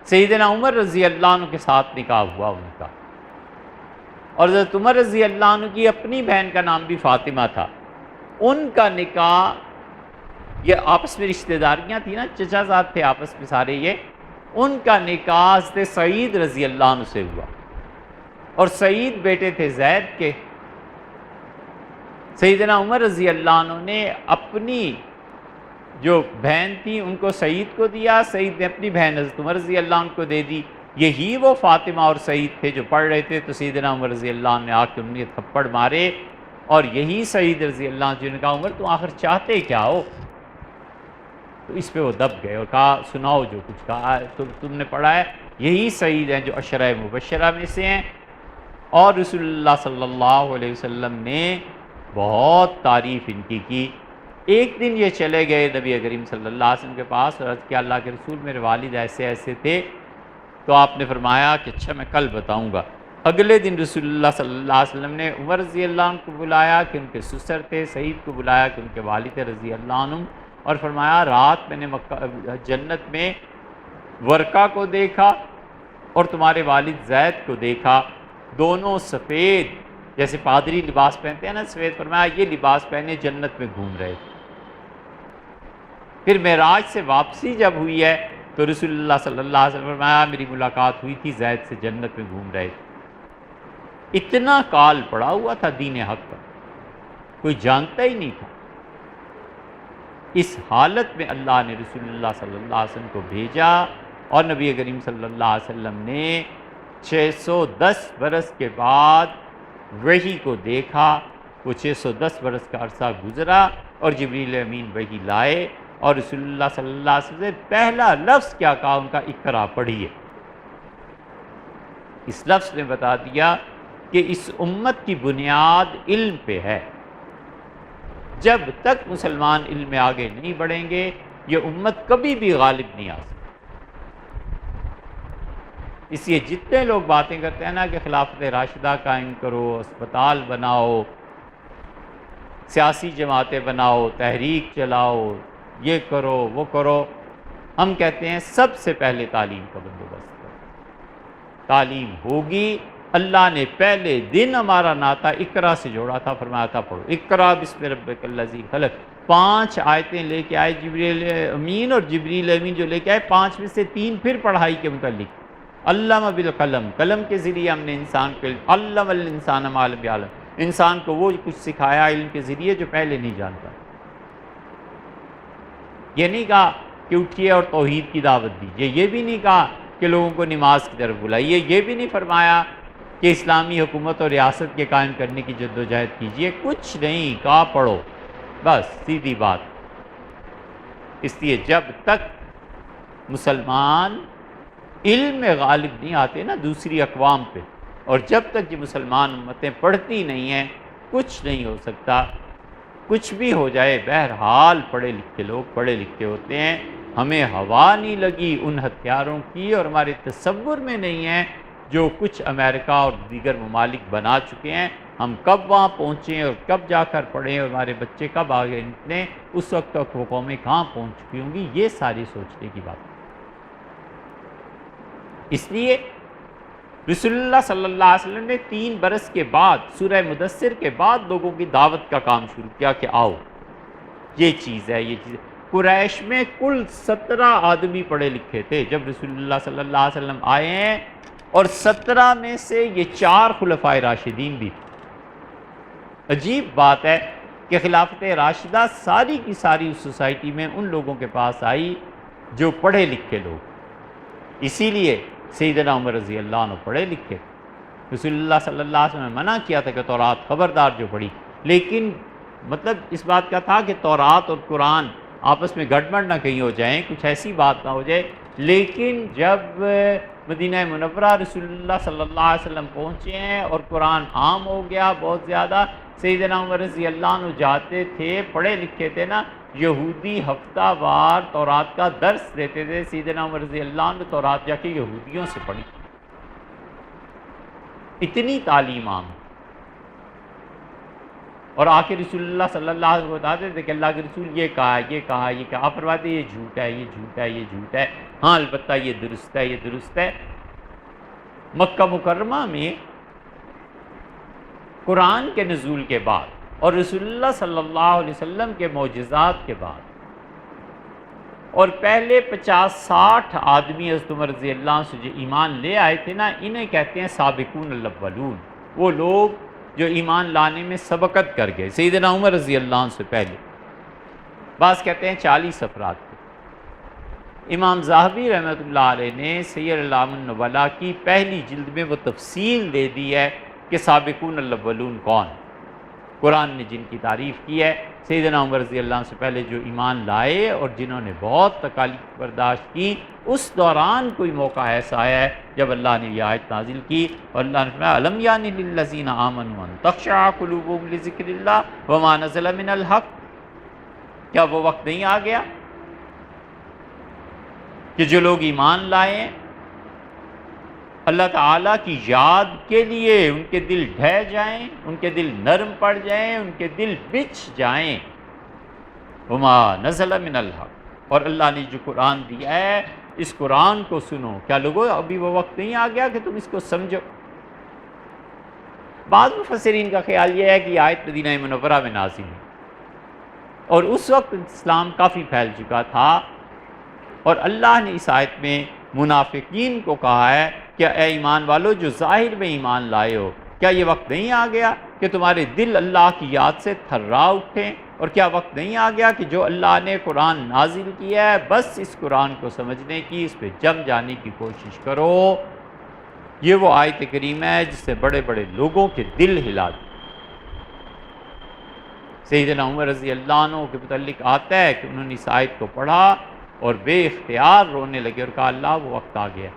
[SPEAKER 1] سیدنا عمر رضی اللہ عنہ کے ساتھ نکاح ہوا ان کا، اور حضرت عمر رضی اللہ عنہ کی اپنی بہن کا نام بھی فاطمہ تھا۔ ان کا نکاح، یہ آپس میں رشتہ داریاں تھیں نا، چچا زاد تھے آپس میں سارے، یہ ان کا نکاح حضرت سعید رضی اللہ عنہ سے ہوا، اور سعید بیٹے تھے زید کے۔ سیدنا عمر رضی اللہ عنہ نے اپنی جو بہن تھی ان کو سعید کو دیا، سعید نے اپنی بہن حضرت عمر رضی اللہ عنہ کو دے دی۔ یہی وہ فاطمہ اور سعید تھے جو پڑھ رہے تھے، تو سیدنا عمر رضی اللہ عنہ نے آ کے انہیں تھپڑ مارے، اور یہی سعید رضی اللہ عنہ نے کہا عمر تم آخر چاہتے کیا ہو؟ تو اس پہ وہ دب گئے اور کہا سناؤ جو کچھ کہا تو تم نے پڑھا ہے۔ یہی سعید ہیں جو عشرہ مبشرہ میں سے ہیں، اور رسول اللہ صلی اللہ علیہ وسلم نے بہت تعریف ان کی۔ ایک دن یہ چلے گئے نبی کریم صلی اللہ علیہ وسلم کے پاس اور عرض کیا اللہ کے رسول میرے والد ایسے ایسے تھے، تو آپ نے فرمایا کہ اچھا میں کل بتاؤں گا۔ اگلے دن رسول اللہ صلی اللہ علیہ وسلم نے عمر رضی اللہ عنہ کو بلایا کہ ان کے سسر تھے، سعید کو بلایا کہ ان کے والد رضی اللہ عنہ، اور فرمایا رات میں نے جنت میں ورقہ کو دیکھا اور تمہارے والد زید کو دیکھا، دونوں سفید جیسے پادری لباس پہنتے ہیں نا سفید، فرمایا یہ لباس پہنے جنت میں گھوم رہے تھے۔ پھر معراج سے واپسی جب ہوئی ہے تو رسول اللہ صلی اللہ علیہ وسلم فرمایا میری ملاقات ہوئی تھی زید سے، جنت میں گھوم رہے تھے۔ اتنا کال پڑا ہوا تھا دین حق کا، کوئی جانتا ہی نہیں تھا۔ اس حالت میں اللہ نے رسول اللہ صلی اللہ علیہ وسلم کو بھیجا، اور نبی کریم صلی اللہ علیہ وسلم نے 610 برس کے بعد وحی کو دیکھا۔ وہ 610 برس کا عرصہ گزرا اور جبریل امین وحی لائے، اور رسول اللہ صلی اللہ علیہ وسلم سے پہلا لفظ کیا کہا ان کا؟ اقرا پڑھیے۔ اس لفظ نے بتا دیا کہ اس امت کی بنیاد علم پہ ہے۔ جب تک مسلمان علم میں آگے نہیں بڑھیں گے یہ امت کبھی بھی غالب نہیں آ سکتی۔ اس لیے جتنے لوگ باتیں کرتے ہیں نا کہ خلافت راشدہ قائم کرو، اسپتال بناؤ، سیاسی جماعتیں بناؤ، تحریک چلاؤ، یہ کرو وہ کرو، ہم کہتے ہیں سب سے پہلے تعلیم کا بندوبست کرو۔ تعلیم ہوگی۔ اللہ نے پہلے دن ہمارا ناطہ اقرا سے جوڑا تھا، فرمایا تھا پڑھو اقرا بسم ربک الذی خلق۔ 5 آیتیں لے کے آئے جبریل امین، اور جبریل امین جو لے کے آئے 5 میں سے 3 پھر پڑھائی کے متعلق۔ علم بالقلم، قلم کے ذریعے ہم نے انسان کو علم الانسان ما لم یعلم، انسان کو وہ کچھ سکھایا علم کے ذریعے جو پہلے نہیں جانتا۔ یہ نہیں کہا کہ اٹھیے اور توحید کی دعوت دیجیے، یہ بھی نہیں کہا کہ لوگوں کو نماز کی طرف بلائیے، یہ بھی نہیں فرمایا کہ اسلامی حکومت اور ریاست کے قائم کرنے کی جدوجہد کیجیے، کچھ نہیں کہا، پڑھو بس، سیدھی بات۔ اس لیے جب تک مسلمان علم میں غالب نہیں آتے نا دوسری اقوام پہ، اور جب تک یہ مسلمان امتیں پڑھتی نہیں ہیں کچھ نہیں ہو سکتا۔ کچھ بھی ہو جائے بہرحال پڑھے لکھے لوگ پڑھے لکھے ہوتے ہیں۔ ہمیں ہوا نہیں لگی ان ہتھیاروں کی، اور ہمارے تصور میں نہیں ہے جو کچھ امریکہ اور دیگر ممالک بنا چکے ہیں۔ ہم کب وہاں پہنچیں اور کب جا کر پڑھیں، اور ہمارے بچے کب آگے نکلیں، اس وقت تک وہ قومیں کہاں پہنچ چکی ہوں گی، یہ ساری سوچنے کی بات ہے۔ اس لیے رسول اللہ صلی اللہ علیہ وسلم نے 3 برس کے بعد سورہ مدثر کے بعد لوگوں کی دعوت کا کام شروع کیا کہ آؤ یہ چیز ہے، یہ چیز ہے۔ قریش میں کل 17 آدمی پڑھے لکھے تھے جب رسول اللہ صلی اللہ علیہ وسلم آئے ہیں، اور 17 میں سے یہ 4 خلفائے راشدین بھی تھے۔ عجیب بات ہے کہ خلافت راشدہ ساری کی ساری اس سوسائٹی میں ان لوگوں کے پاس آئی جو پڑھے لکھے لوگ۔ اسی لیے سیدنا عمر رضی اللہ عنہ پڑھے لکھے، رسول اللہ صلی اللہ علیہ وسلم نے منع کیا تھا کہ تورات خبردار جو پڑھی، لیکن مطلب اس بات کا تھا کہ تورات اور قرآن آپس میں گڑبڑ نہ کہیں ہو جائیں، کچھ ایسی بات نہ ہو جائے۔ لیکن جب مدینہ منورہ رسول اللہ صلی اللہ علیہ وسلم پہنچے ہیں اور قرآن عام ہو گیا بہت زیادہ، سیدنا عمر رضی اللہ عنہ جاتے تھے، پڑھے لکھے تھے نا، یہودی ہفتہ وار تورات کا درس دیتے تھے، سیدنا عمر رضی اللہ عنہ تورات جا کے یہودیوں سے پڑھی، اتنی تعلیم عام۔ اور آ کے رسول اللہ صلی اللہ علیہ وسلم بتاتے تھے کہ اللہ کے رسول یہ کہا، یہ کہا، یہ کہا، آپ فرماتے یہ جھوٹ ہے، یہ جھوٹ ہے، یہ جھوٹ ہے، ہاں البتہ یہ درست ہے، یہ درست ہے۔ مکہ مکرمہ میں قرآن کے نزول کے بعد اور رسول اللہ صلی اللہ علیہ وسلم کے معجزات کے بعد اور پہلے 50-60 آدمی حضرت عمر رضی اللہ عنہ سے جو ایمان لے آئے تھے نا، انہیں کہتے ہیں سابقون الاولون، وہ لوگ جو ایمان لانے میں سبقت کر گئے سیدنا عمر رضی اللہ عنہ سے پہلے۔ بعض کہتے ہیں 40 افراد تھے۔ امام ذہبی رحمۃ اللہ علیہ نے سیر اعلام النبلاء کی پہلی جلد میں وہ تفصیل دے دی ہے کہ سابقون الاولون کون، قرآن نے جن کی تعریف کی ہے، سیدنا عمر رضی اللہ عنہ سے پہلے جو ایمان لائے اور جنہوں نے بہت تکالیف برداشت کی۔ اس دوران کوئی موقع ایسا آیا ہے جب اللہ نے یہ آیت نازل کی اور اللہ نے فرمایا الم یانی للذین آمنوا ان تخشع قلوبهم لذکر اللہ وما نزل من الحق، کیا وہ وقت نہیں آ گیا کہ جو لوگ ایمان لائے اللہ تعالیٰ کی یاد کے لیے ان کے دل ڈھہ جائیں، ان کے دل نرم پڑ جائیں، ان کے دل بچھ جائیں، وما نزل من الحق، اور اللہ نے جو قرآن دیا ہے اس قرآن کو سنو۔ کیا لوگوں ابھی وہ وقت نہیں آ گیا کہ تم اس کو سمجھو؟ بعض مفسرین کا خیال یہ ہے کہ یہ آیت مدینہ منورہ میں نازل ہے اور اس وقت اسلام کافی پھیل چکا تھا، اور اللہ نے اس آیت میں منافقین کو کہا ہے کہ اے ایمان والو جو ظاہر میں ایمان لائے ہو، کیا یہ وقت نہیں آ گیا کہ تمہارے دل اللہ کی یاد سے تھرا اٹھیں؟ اور کیا وقت نہیں آ گیا کہ جو اللہ نے قرآن نازل کیا ہے بس اس قرآن کو سمجھنے کی، اس پہ جم جانے کی کوشش کرو؟ یہ وہ آیت کریمہ ہے جس سے بڑے بڑے لوگوں کے دل ہلا دی۔ سیدنا عمر رضی اللہ عنہ کے متعلق آتا ہے کہ انہوں نے اس آیت کو پڑھا اور بے اختیار رونے لگے اور کہا اللہ وہ وقت آ گیا۔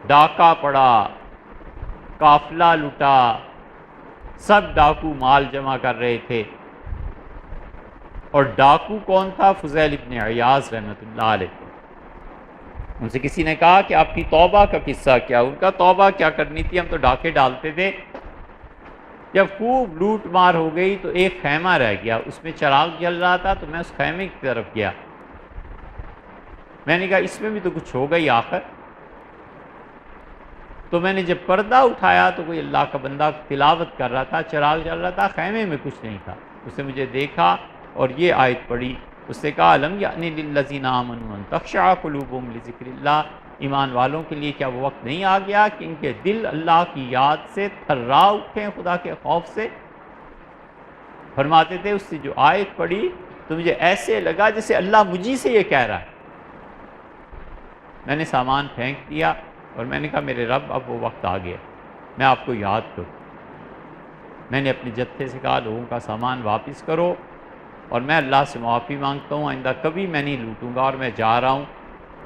[SPEAKER 1] ڈاکہ پڑا، قافلہ لٹا، سب ڈاکو مال جمع کر رہے تھے، اور ڈاکو کون تھا؟ فضیل ابن عیاض رحمۃ اللہ علیہ۔ ان سے کسی نے کہا کہ آپ کی توبہ کا قصہ کیا؟ ان کا توبہ کیا کرنی تھی، ہم تو ڈاکے ڈالتے تھے۔ جب خوب لوٹ مار ہو گئی تو ایک خیمہ رہ گیا، اس میں چراغ جل رہا تھا، تو میں اس خیمے کی طرف گیا، میں نے کہا اس میں بھی تو کچھ ہوگا ہی آخر۔ تو میں نے جب پردہ اٹھایا تو کوئی اللہ کا بندہ تلاوت کر رہا تھا، چراغ جل رہا تھا، خیمے میں کچھ نہیں تھا۔ اس نے مجھے دیکھا اور یہ آیت پڑھی، اس نے کہا الم یأنی للذین آمنوا ان تخشع قلوبهم لذکر اللہ، ایمان والوں کے لیے کیا وہ وقت نہیں آ گیا کہ ان کے دل اللہ کی یاد سے تھرا اٹھیں خدا کے خوف سے؟ فرماتے تھے اس سے جو آیت پڑھی تو مجھے ایسے لگا جیسے اللہ مجھے سے یہ کہہ رہا ہے۔ میں نے سامان پھینک دیا اور میں نے کہا میرے رب اب وہ وقت آ گیا، میں آپ کو یاد کروں۔ میں نے اپنے جتھے سے کہا لوگوں کا سامان واپس کرو، اور میں اللہ سے معافی مانگتا ہوں، آئندہ کبھی میں نہیں لوٹوں گا، اور میں جا رہا ہوں۔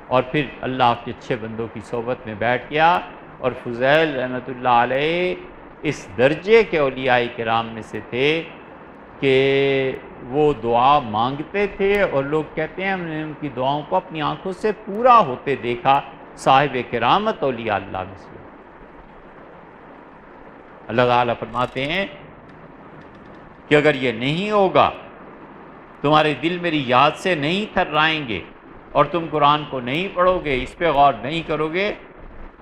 [SPEAKER 1] اور پھر اللہ کے اچھے بندوں کی صحبت میں بیٹھ گیا، اور فضیل رحمۃ اللہ علیہ اس درجے کے اولیاء کرام میں سے تھے کہ وہ دعا مانگتے تھے اور لوگ کہتے ہیں ہم نے ان کی دعاؤں کو اپنی آنکھوں سے پورا ہوتے دیکھا، صاحب کرامت اولیاء اللہ میں سے۔ اللہ تعالیٰ فرماتے ہیں کہ اگر یہ نہیں ہوگا، تمہارے دل میری یاد سے نہیں تھرائیں گے اور تم قرآن کو نہیں پڑھو گے، اس پہ غور نہیں کرو گے،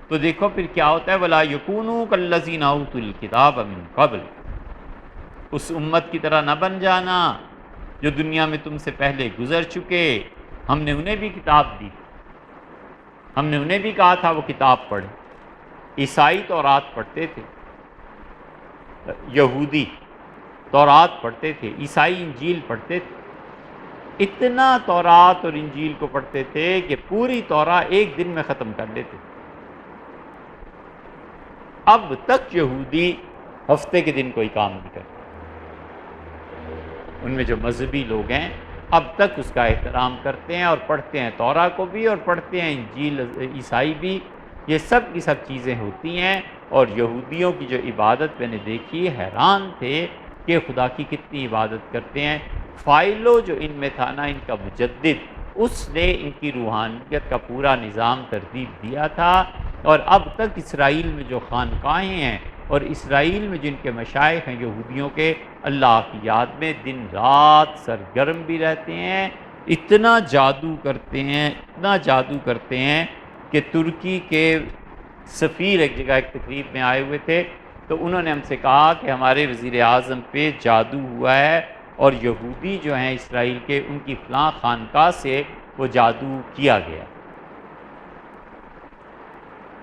[SPEAKER 1] تو دیکھو پھر کیا ہوتا ہے، وَلَا يَكُونُوا كَالَّذِينَ أُوتُوا الْكِتَابَ مِن قَبْلُ، اس امت کی طرح نہ بن جانا جو دنیا میں تم سے پہلے گزر چکے، ہم نے انہیں بھی کتاب دی، ہم نے انہیں بھی کہا تھا وہ کتاب پڑھیں۔ عیسائی تورات پڑھتے تھے، یہودی تورات پڑھتے تھے، عیسائی انجیل پڑھتے تھے، اتنا تورات اور انجیل کو پڑھتے تھے کہ پوری تورات ایک دن میں ختم کر لیتے تھے۔ اب تک یہودی ہفتے کے دن کوئی کام نہیں کرتے، ان میں جو مذہبی لوگ ہیں اب تک اس کا احترام کرتے ہیں اور پڑھتے ہیں تورات کو بھی اور پڑھتے ہیں انجیل، عیسائی بھی، یہ سب کی سب چیزیں ہوتی ہیں، اور یہودیوں کی جو عبادت میں نے دیکھی حیران تھے کہ خدا کی کتنی عبادت کرتے ہیں۔ فائلو جو ان میں تھا نا ان کا مجدد، اس نے ان کی روحانیت کا پورا نظام ترتیب دیا تھا، اور اب تک اسرائیل میں جو خانقاہیں ہیں اور اسرائیل میں جن کے مشائخ ہیں یہودیوں کے، اللہ کی یاد میں دن رات سرگرم بھی رہتے ہیں، اتنا جادو کرتے ہیں، اتنا جادو کرتے ہیں کہ ترکی کے سفیر ایک جگہ ایک تقریب میں آئے ہوئے تھے، تو انہوں نے ہم سے کہا کہ ہمارے وزیر اعظم پہ جادو ہوا ہے، اور یہودی جو ہیں اسرائیل کے ان کی فلاں خانقاہ سے وہ جادو کیا گیا۔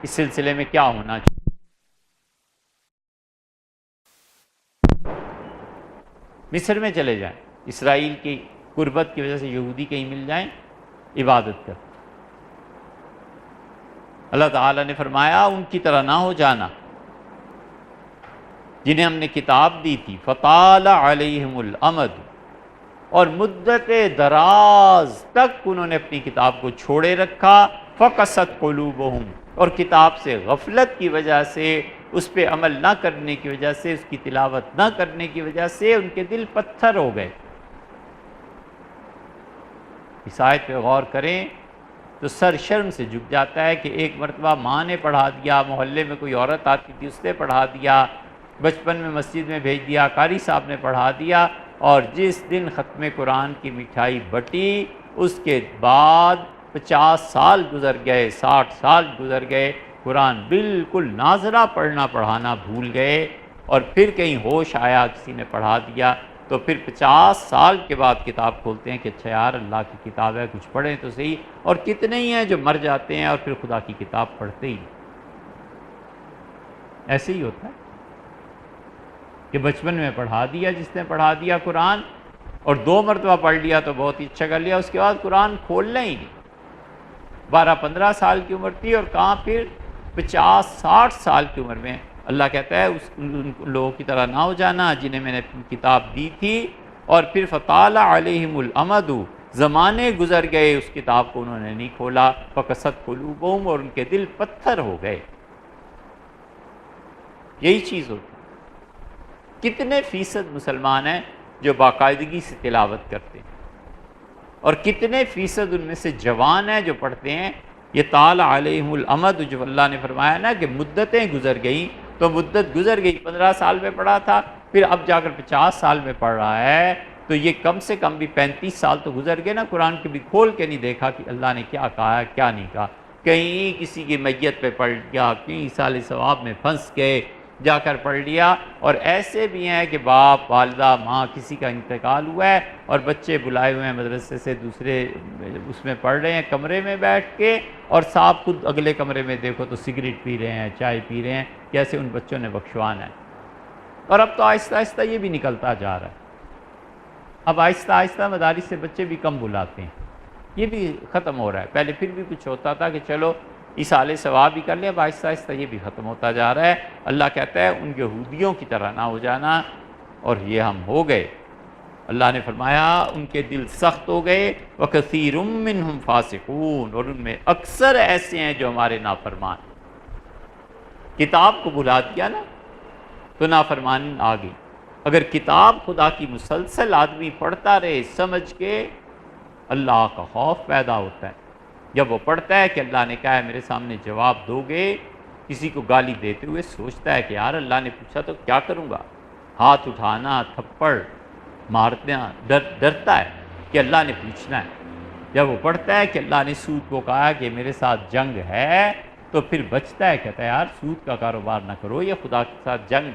[SPEAKER 1] اس سلسلے میں کیا ہونا چاہیے؟ مصر میں چلے جائیں، اسرائیل کی قربت کی وجہ سے یہودی کہیں مل جائیں عبادت کر۔ اللہ تعالیٰ نے فرمایا ان کی طرح نہ ہو جانا جنہیں ہم نے کتاب دی تھی، فطال علیہم الامد، اور مدت دراز تک انہوں نے اپنی کتاب کو چھوڑے رکھا، فقست قلوبہم، اور کتاب سے غفلت کی وجہ سے، اس پہ عمل نہ کرنے کی وجہ سے، اس کی تلاوت نہ کرنے کی وجہ سے ان کے دل پتھر ہو گئے۔ اس آیت پہ غور کریں تو سر شرم سے جھک جاتا ہے کہ ایک مرتبہ ماں نے پڑھا دیا، محلے میں کوئی عورت آتی تھی اس نے پڑھا دیا، بچپن میں مسجد میں بھیج دیا، قاری صاحب نے پڑھا دیا، اور جس دن ختم قرآن کی مٹھائی بٹی اس کے بعد 50 سال گزر گئے، 60 سال گزر گئے، قرآن بالکل ناظرہ پڑھنا پڑھانا بھول گئے، اور پھر کہیں ہوش آیا کسی نے پڑھا دیا تو پھر 50 سال کے بعد کتاب کھولتے ہیں کہ اچھا یار اللہ کی کتاب ہے کچھ پڑھیں تو صحیح، اور کتنے ہی ہیں جو مر جاتے ہیں اور پھر خدا کی کتاب پڑھتے ہی۔ ایسے ہی ہوتا ہے کہ بچپن میں پڑھا دیا جس نے پڑھا دیا قرآن، اور 2 مرتبہ پڑھ لیا تو بہت ہی اچھا کر لیا، اس کے بعد قرآن کھولنا ہی نہیں۔ 12-15 سال کی عمر تھی اور کہاں پھر 50-60 سال کی عمر میں۔ اللہ کہتا ہے ان لوگوں کی طرح نہ ہو جانا جنہیں میں نے کتاب دی تھی، اور پھر فطال علیہم الامد، زمانے گزر گئے اس کتاب کو انہوں نے نہیں کھولا، فقست قلوبہم، اور ان کے دل پتھر ہو گئے۔ یہی چیز ہوتی ہے۔ کتنے فیصد مسلمان ہیں جو باقاعدگی سے تلاوت کرتے ہیں، اور کتنے فیصد ان میں سے جوان ہیں جو پڑھتے ہیں؟ یہ طال علیہم الامد جو اللہ نے فرمایا نا کہ مدتیں گزر گئیں، تو مدت گزر گئی، 15 سال میں پڑھا تھا، پھر اب جا کر 50 سال میں پڑھ رہا ہے، تو یہ کم سے کم بھی 35 سال تو گزر گئے نا، قرآن کے بھی کھول کے نہیں دیکھا کہ اللہ نے کیا کہا ہے کیا نہیں کہا، کہیں کسی کی میت پہ پڑھ لیا، کہیں سال ثواب میں پھنس گئے جا کر پڑھ لیا، اور ایسے بھی ہیں کہ باپ والدہ ماں کسی کا انتقال ہوا ہے اور بچے بلائے ہوئے ہیں مدرسے سے دوسرے اس میں پڑھ رہے ہیں کمرے میں بیٹھ کے، اور صاحب خود اگلے کمرے میں دیکھو تو سگریٹ پی رہے ہیں، چائے پی رہے ہیں، کیسے ان بچوں نے بخشوانا ہے۔ اور اب تو آہستہ آہستہ یہ بھی نکلتا جا رہا ہے، اب آہستہ آہستہ مدارس سے بچے بھی کم بلاتے ہیں، یہ بھی ختم ہو رہا ہے۔ پہلے پھر بھی کچھ ہوتا تھا کہ چلو ایصال ثواب بھی کر لیں، اب آہستہ آہستہ یہ بھی ختم ہوتا جا رہا ہے۔ اللہ کہتا ہے ان یہودیوں کی طرح نہ ہو جانا، اور یہ ہم ہو گئے۔ اللہ نے فرمایا ان کے دل سخت ہو گئے، وَكَثِيرٌ مِّنْهُمْ فَاسِقُونَ، اور ان میں اکثر ایسے ہیں جو ہمارے نافرمان۔ کتاب کو بھلا دیا نا تو نافرمانی آ گئی۔ اگر کتاب خدا کی مسلسل آدمی پڑھتا رہے سمجھ کے، اللہ کا خوف پیدا ہوتا ہے۔ جب وہ پڑھتا ہے کہ اللہ نے کہا ہے میرے سامنے جواب دو گے، کسی کو گالی دیتے ہوئے سوچتا ہے کہ یار اللہ نے پوچھا تو کیا کروں گا، ہاتھ اٹھانا، تھپڑ مارنا، ڈرتا ہے کہ اللہ نے پوچھنا ہے۔ جب وہ پڑھتا ہے کہ اللہ نے سود کو کہا کہ میرے ساتھ جنگ ہے، تو پھر بچتا ہے، کہتا ہے یار سود کا کاروبار نہ کرو، یہ خدا کے ساتھ جنگ۔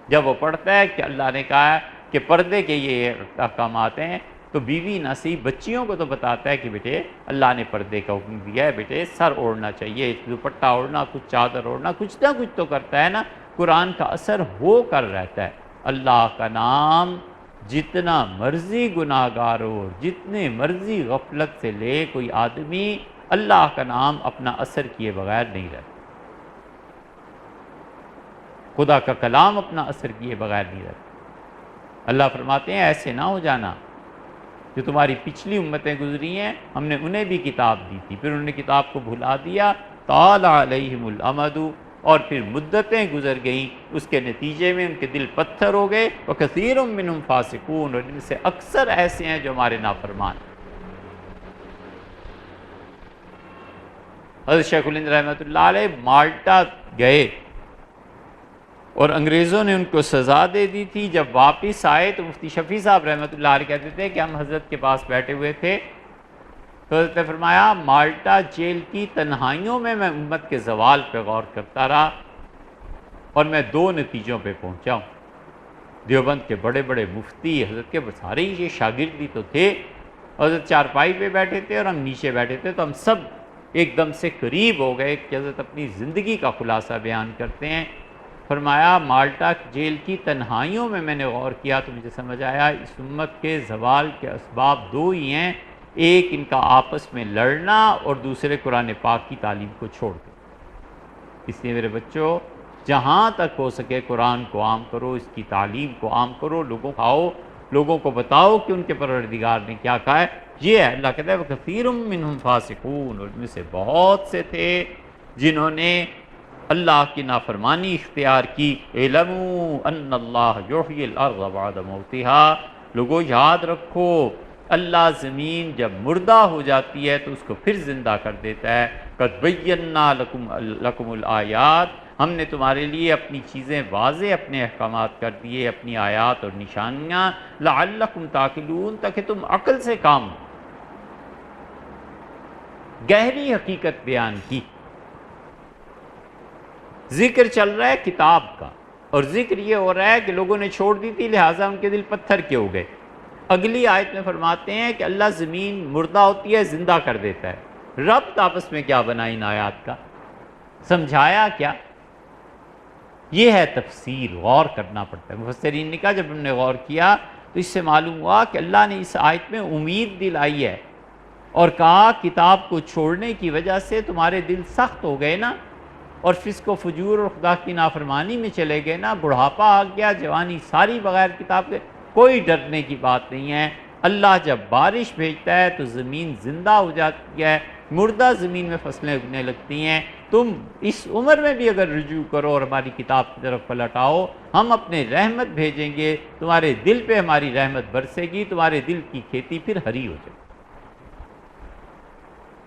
[SPEAKER 1] جب وہ پڑھتا ہے کہ اللہ نے کہا ہے کہ پردے کے یہ احکامات ہیں، تو بیوی نہ صحیح بچیوں کو تو بتاتا ہے کہ بیٹے اللہ نے پردے کا حکم دیا ہے، بیٹے سر اوڑھنا چاہیے، دوپٹہ اوڑھنا، کچھ چادر اوڑھنا، کچھ نہ کچھ تو کرتا ہے نا۔ قرآن کا اثر ہو کر رہتا ہے۔ اللہ کا نام جتنا مرضی گناہ گار ہو، جتنے مرضی غفلت سے لے کوئی آدمی، اللہ کا نام اپنا اثر کیے بغیر نہیں رہتا۔ خدا کا کلام اپنا اثر کیے بغیر نہیں رہتا۔ اللہ فرماتے ہیں ایسے نہ ہو جانا، جو تمہاری پچھلی امتیں گزری ہیں ہم نے انہیں بھی کتاب دی تھی، پھر انہوں نے کتاب کو بھلا دیا، طال علیہم الامد، اور پھر مدتیں گزر گئیں، اس کے نتیجے میں ان کے دل پتھر ہو گئے، وکثیر منہم فاسقون، اور ان سے اکثر ایسے ہیں جو ہمارے نافرمان ہیں۔ حضرت شیخ الہند رحمۃ اللہ علیہ مالٹا گئے اور انگریزوں نے ان کو سزا دے دی تھی۔ جب واپس آئے تو مفتی شفیع صاحب رحمۃ اللہ علیہ کہتے تھے کہ ہم حضرت کے پاس بیٹھے ہوئے تھے تو حضرت نے فرمایا مالٹا جیل کی تنہائیوں میں امت کے زوال پہ غور کرتا رہا اور میں دو نتیجوں پہ پہنچا ہوں۔ دیوبند کے بڑے بڑے مفتی حضرت کے سارے یہ شاگرد بھی تو تھے، حضرت چارپائی پہ بیٹھے تھے اور ہم نیچے بیٹھے تھے، تو ہم سب ایک دم سے قریب ہو گئے کہ حضرت اپنی زندگی کا خلاصہ بیان کرتے ہیں۔ فرمایا مالٹا جیل کی تنہائیوں میں نے غور کیا تو مجھے سمجھ آیا اس امت کے زوال کے اسباب دو ہی ہیں، ایک ان کا آپس میں لڑنا اور دوسرے قرآن پاک کی تعلیم کو چھوڑ دو۔ اس لیے میرے بچوں جہاں تک ہو سکے قرآن کو عام کرو، اس کی تعلیم کو عام کرو، لوگوں کو بتاؤ کہ ان کے پروردگار نے کیا کہا ہے۔ یہ ہے اللہ کہتا ہے وَكَثِيرٌ مِّنْهُمْ فَاسِقُونَ، اور ان میں سے بہت سے تھے جنہوں نے اللہ کی نافرمانی اختیار کی۔ اعلموا ان اللہ یحیی الارض بعد موتها، لوگوں یاد رکھو اللہ زمین جب مردہ ہو جاتی ہے تو اس کو پھر زندہ کر دیتا ہے۔ قد بینا لکم الآیات، ہم نے تمہارے لیے اپنی چیزیں واضح، اپنے احکامات کر دیے، اپنی آیات اور نشانیاں، لعلکم تعقلون، تاکہ تم عقل سے کام لو۔ گہری حقیقت بیان کی۔ ذکر چل رہا ہے کتاب کا، اور ذکر یہ ہو رہا ہے کہ لوگوں نے چھوڑ دی تھی لہٰذا ان کے دل پتھر کے ہو گئے۔ اگلی آیت میں فرماتے ہیں کہ اللہ زمین مردہ ہوتی ہے زندہ کر دیتا ہے۔ ربط آپس میں کیا بنا ان آیات کا؟ سمجھایا کیا؟ یہ ہے تفسیر، غور کرنا پڑتا ہے۔ مفسرین نے کہا جب ہم نے غور کیا تو اس سے معلوم ہوا کہ اللہ نے اس آیت میں امید دلائی ہے اور کہا کتاب کو چھوڑنے کی وجہ سے تمہارے دل سخت ہو گئے نا، اور فسق و فجور اور خدا کی نافرمانی میں چلے گئے نا، بڑھاپا آ گیا، جوانی ساری بغیر کتاب کے، کوئی ڈرنے کی بات نہیں ہے۔ اللہ جب بارش بھیجتا ہے تو زمین زندہ ہو جاتی ہے، مردہ زمین میں فصلیں اگنے لگتی ہیں۔ تم اس عمر میں بھی اگر رجوع کرو اور ہماری کتاب کی طرف پلٹ آؤ، ہم اپنے رحمت بھیجیں گے، تمہارے دل پہ ہماری رحمت برسے گی، تمہارے دل کی کھیتی پھر ہری ہو جائے گی۔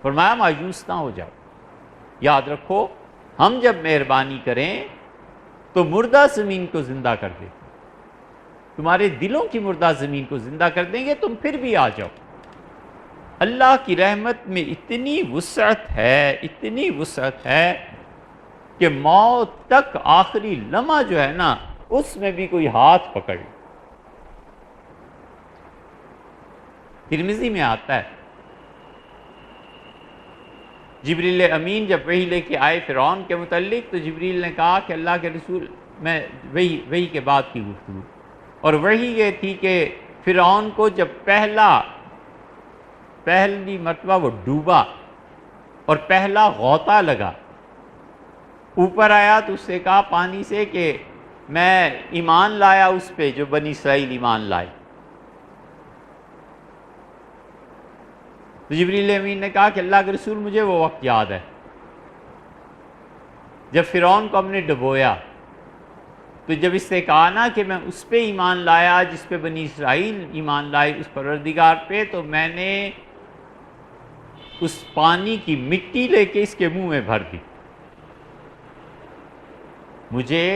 [SPEAKER 1] فرمایا مایوس نہ ہو جاؤ، یاد رکھو ہم جب مہربانی کریں تو مردہ زمین کو زندہ کر دیں، تمہارے دلوں کی مردہ زمین کو زندہ کر دیں گے، تم پھر بھی آ جاؤ۔ اللہ کی رحمت میں اتنی وسعت ہے، اتنی وسعت ہے کہ موت تک آخری لمحہ جو ہے نا اس میں بھی کوئی ہاتھ پکڑ لے۔ ترمذی میں آتا ہے جبریل امین جب وحی لے کے آئے فرعون کے متعلق تو جبریل نے کہا کہ اللہ کے رسول، میں وحی کے بعد کی گفتگو، اور وحی یہ تھی کہ فرعون کو جب پہلی مرتبہ وہ ڈوبا اور پہلا غوطہ لگا، اوپر آیا تو اس سے کہا پانی سے کہ میں ایمان لایا اس پہ جو بنی اسرائیل ایمان لائے۔ تو جبریل امین نے کہا کہ اللہ کے رسول مجھے وہ وقت یاد ہے جب فرعون کو ہم نے ڈبویا، تو جب اس سے کہا نا کہ میں اس پہ ایمان لایا جس پہ بنی اسرائیل ایمان لائے، اس پروردگار پہ، تو میں نے اس پانی کی مٹی لے کے اس کے منہ میں بھر دی۔ مجھے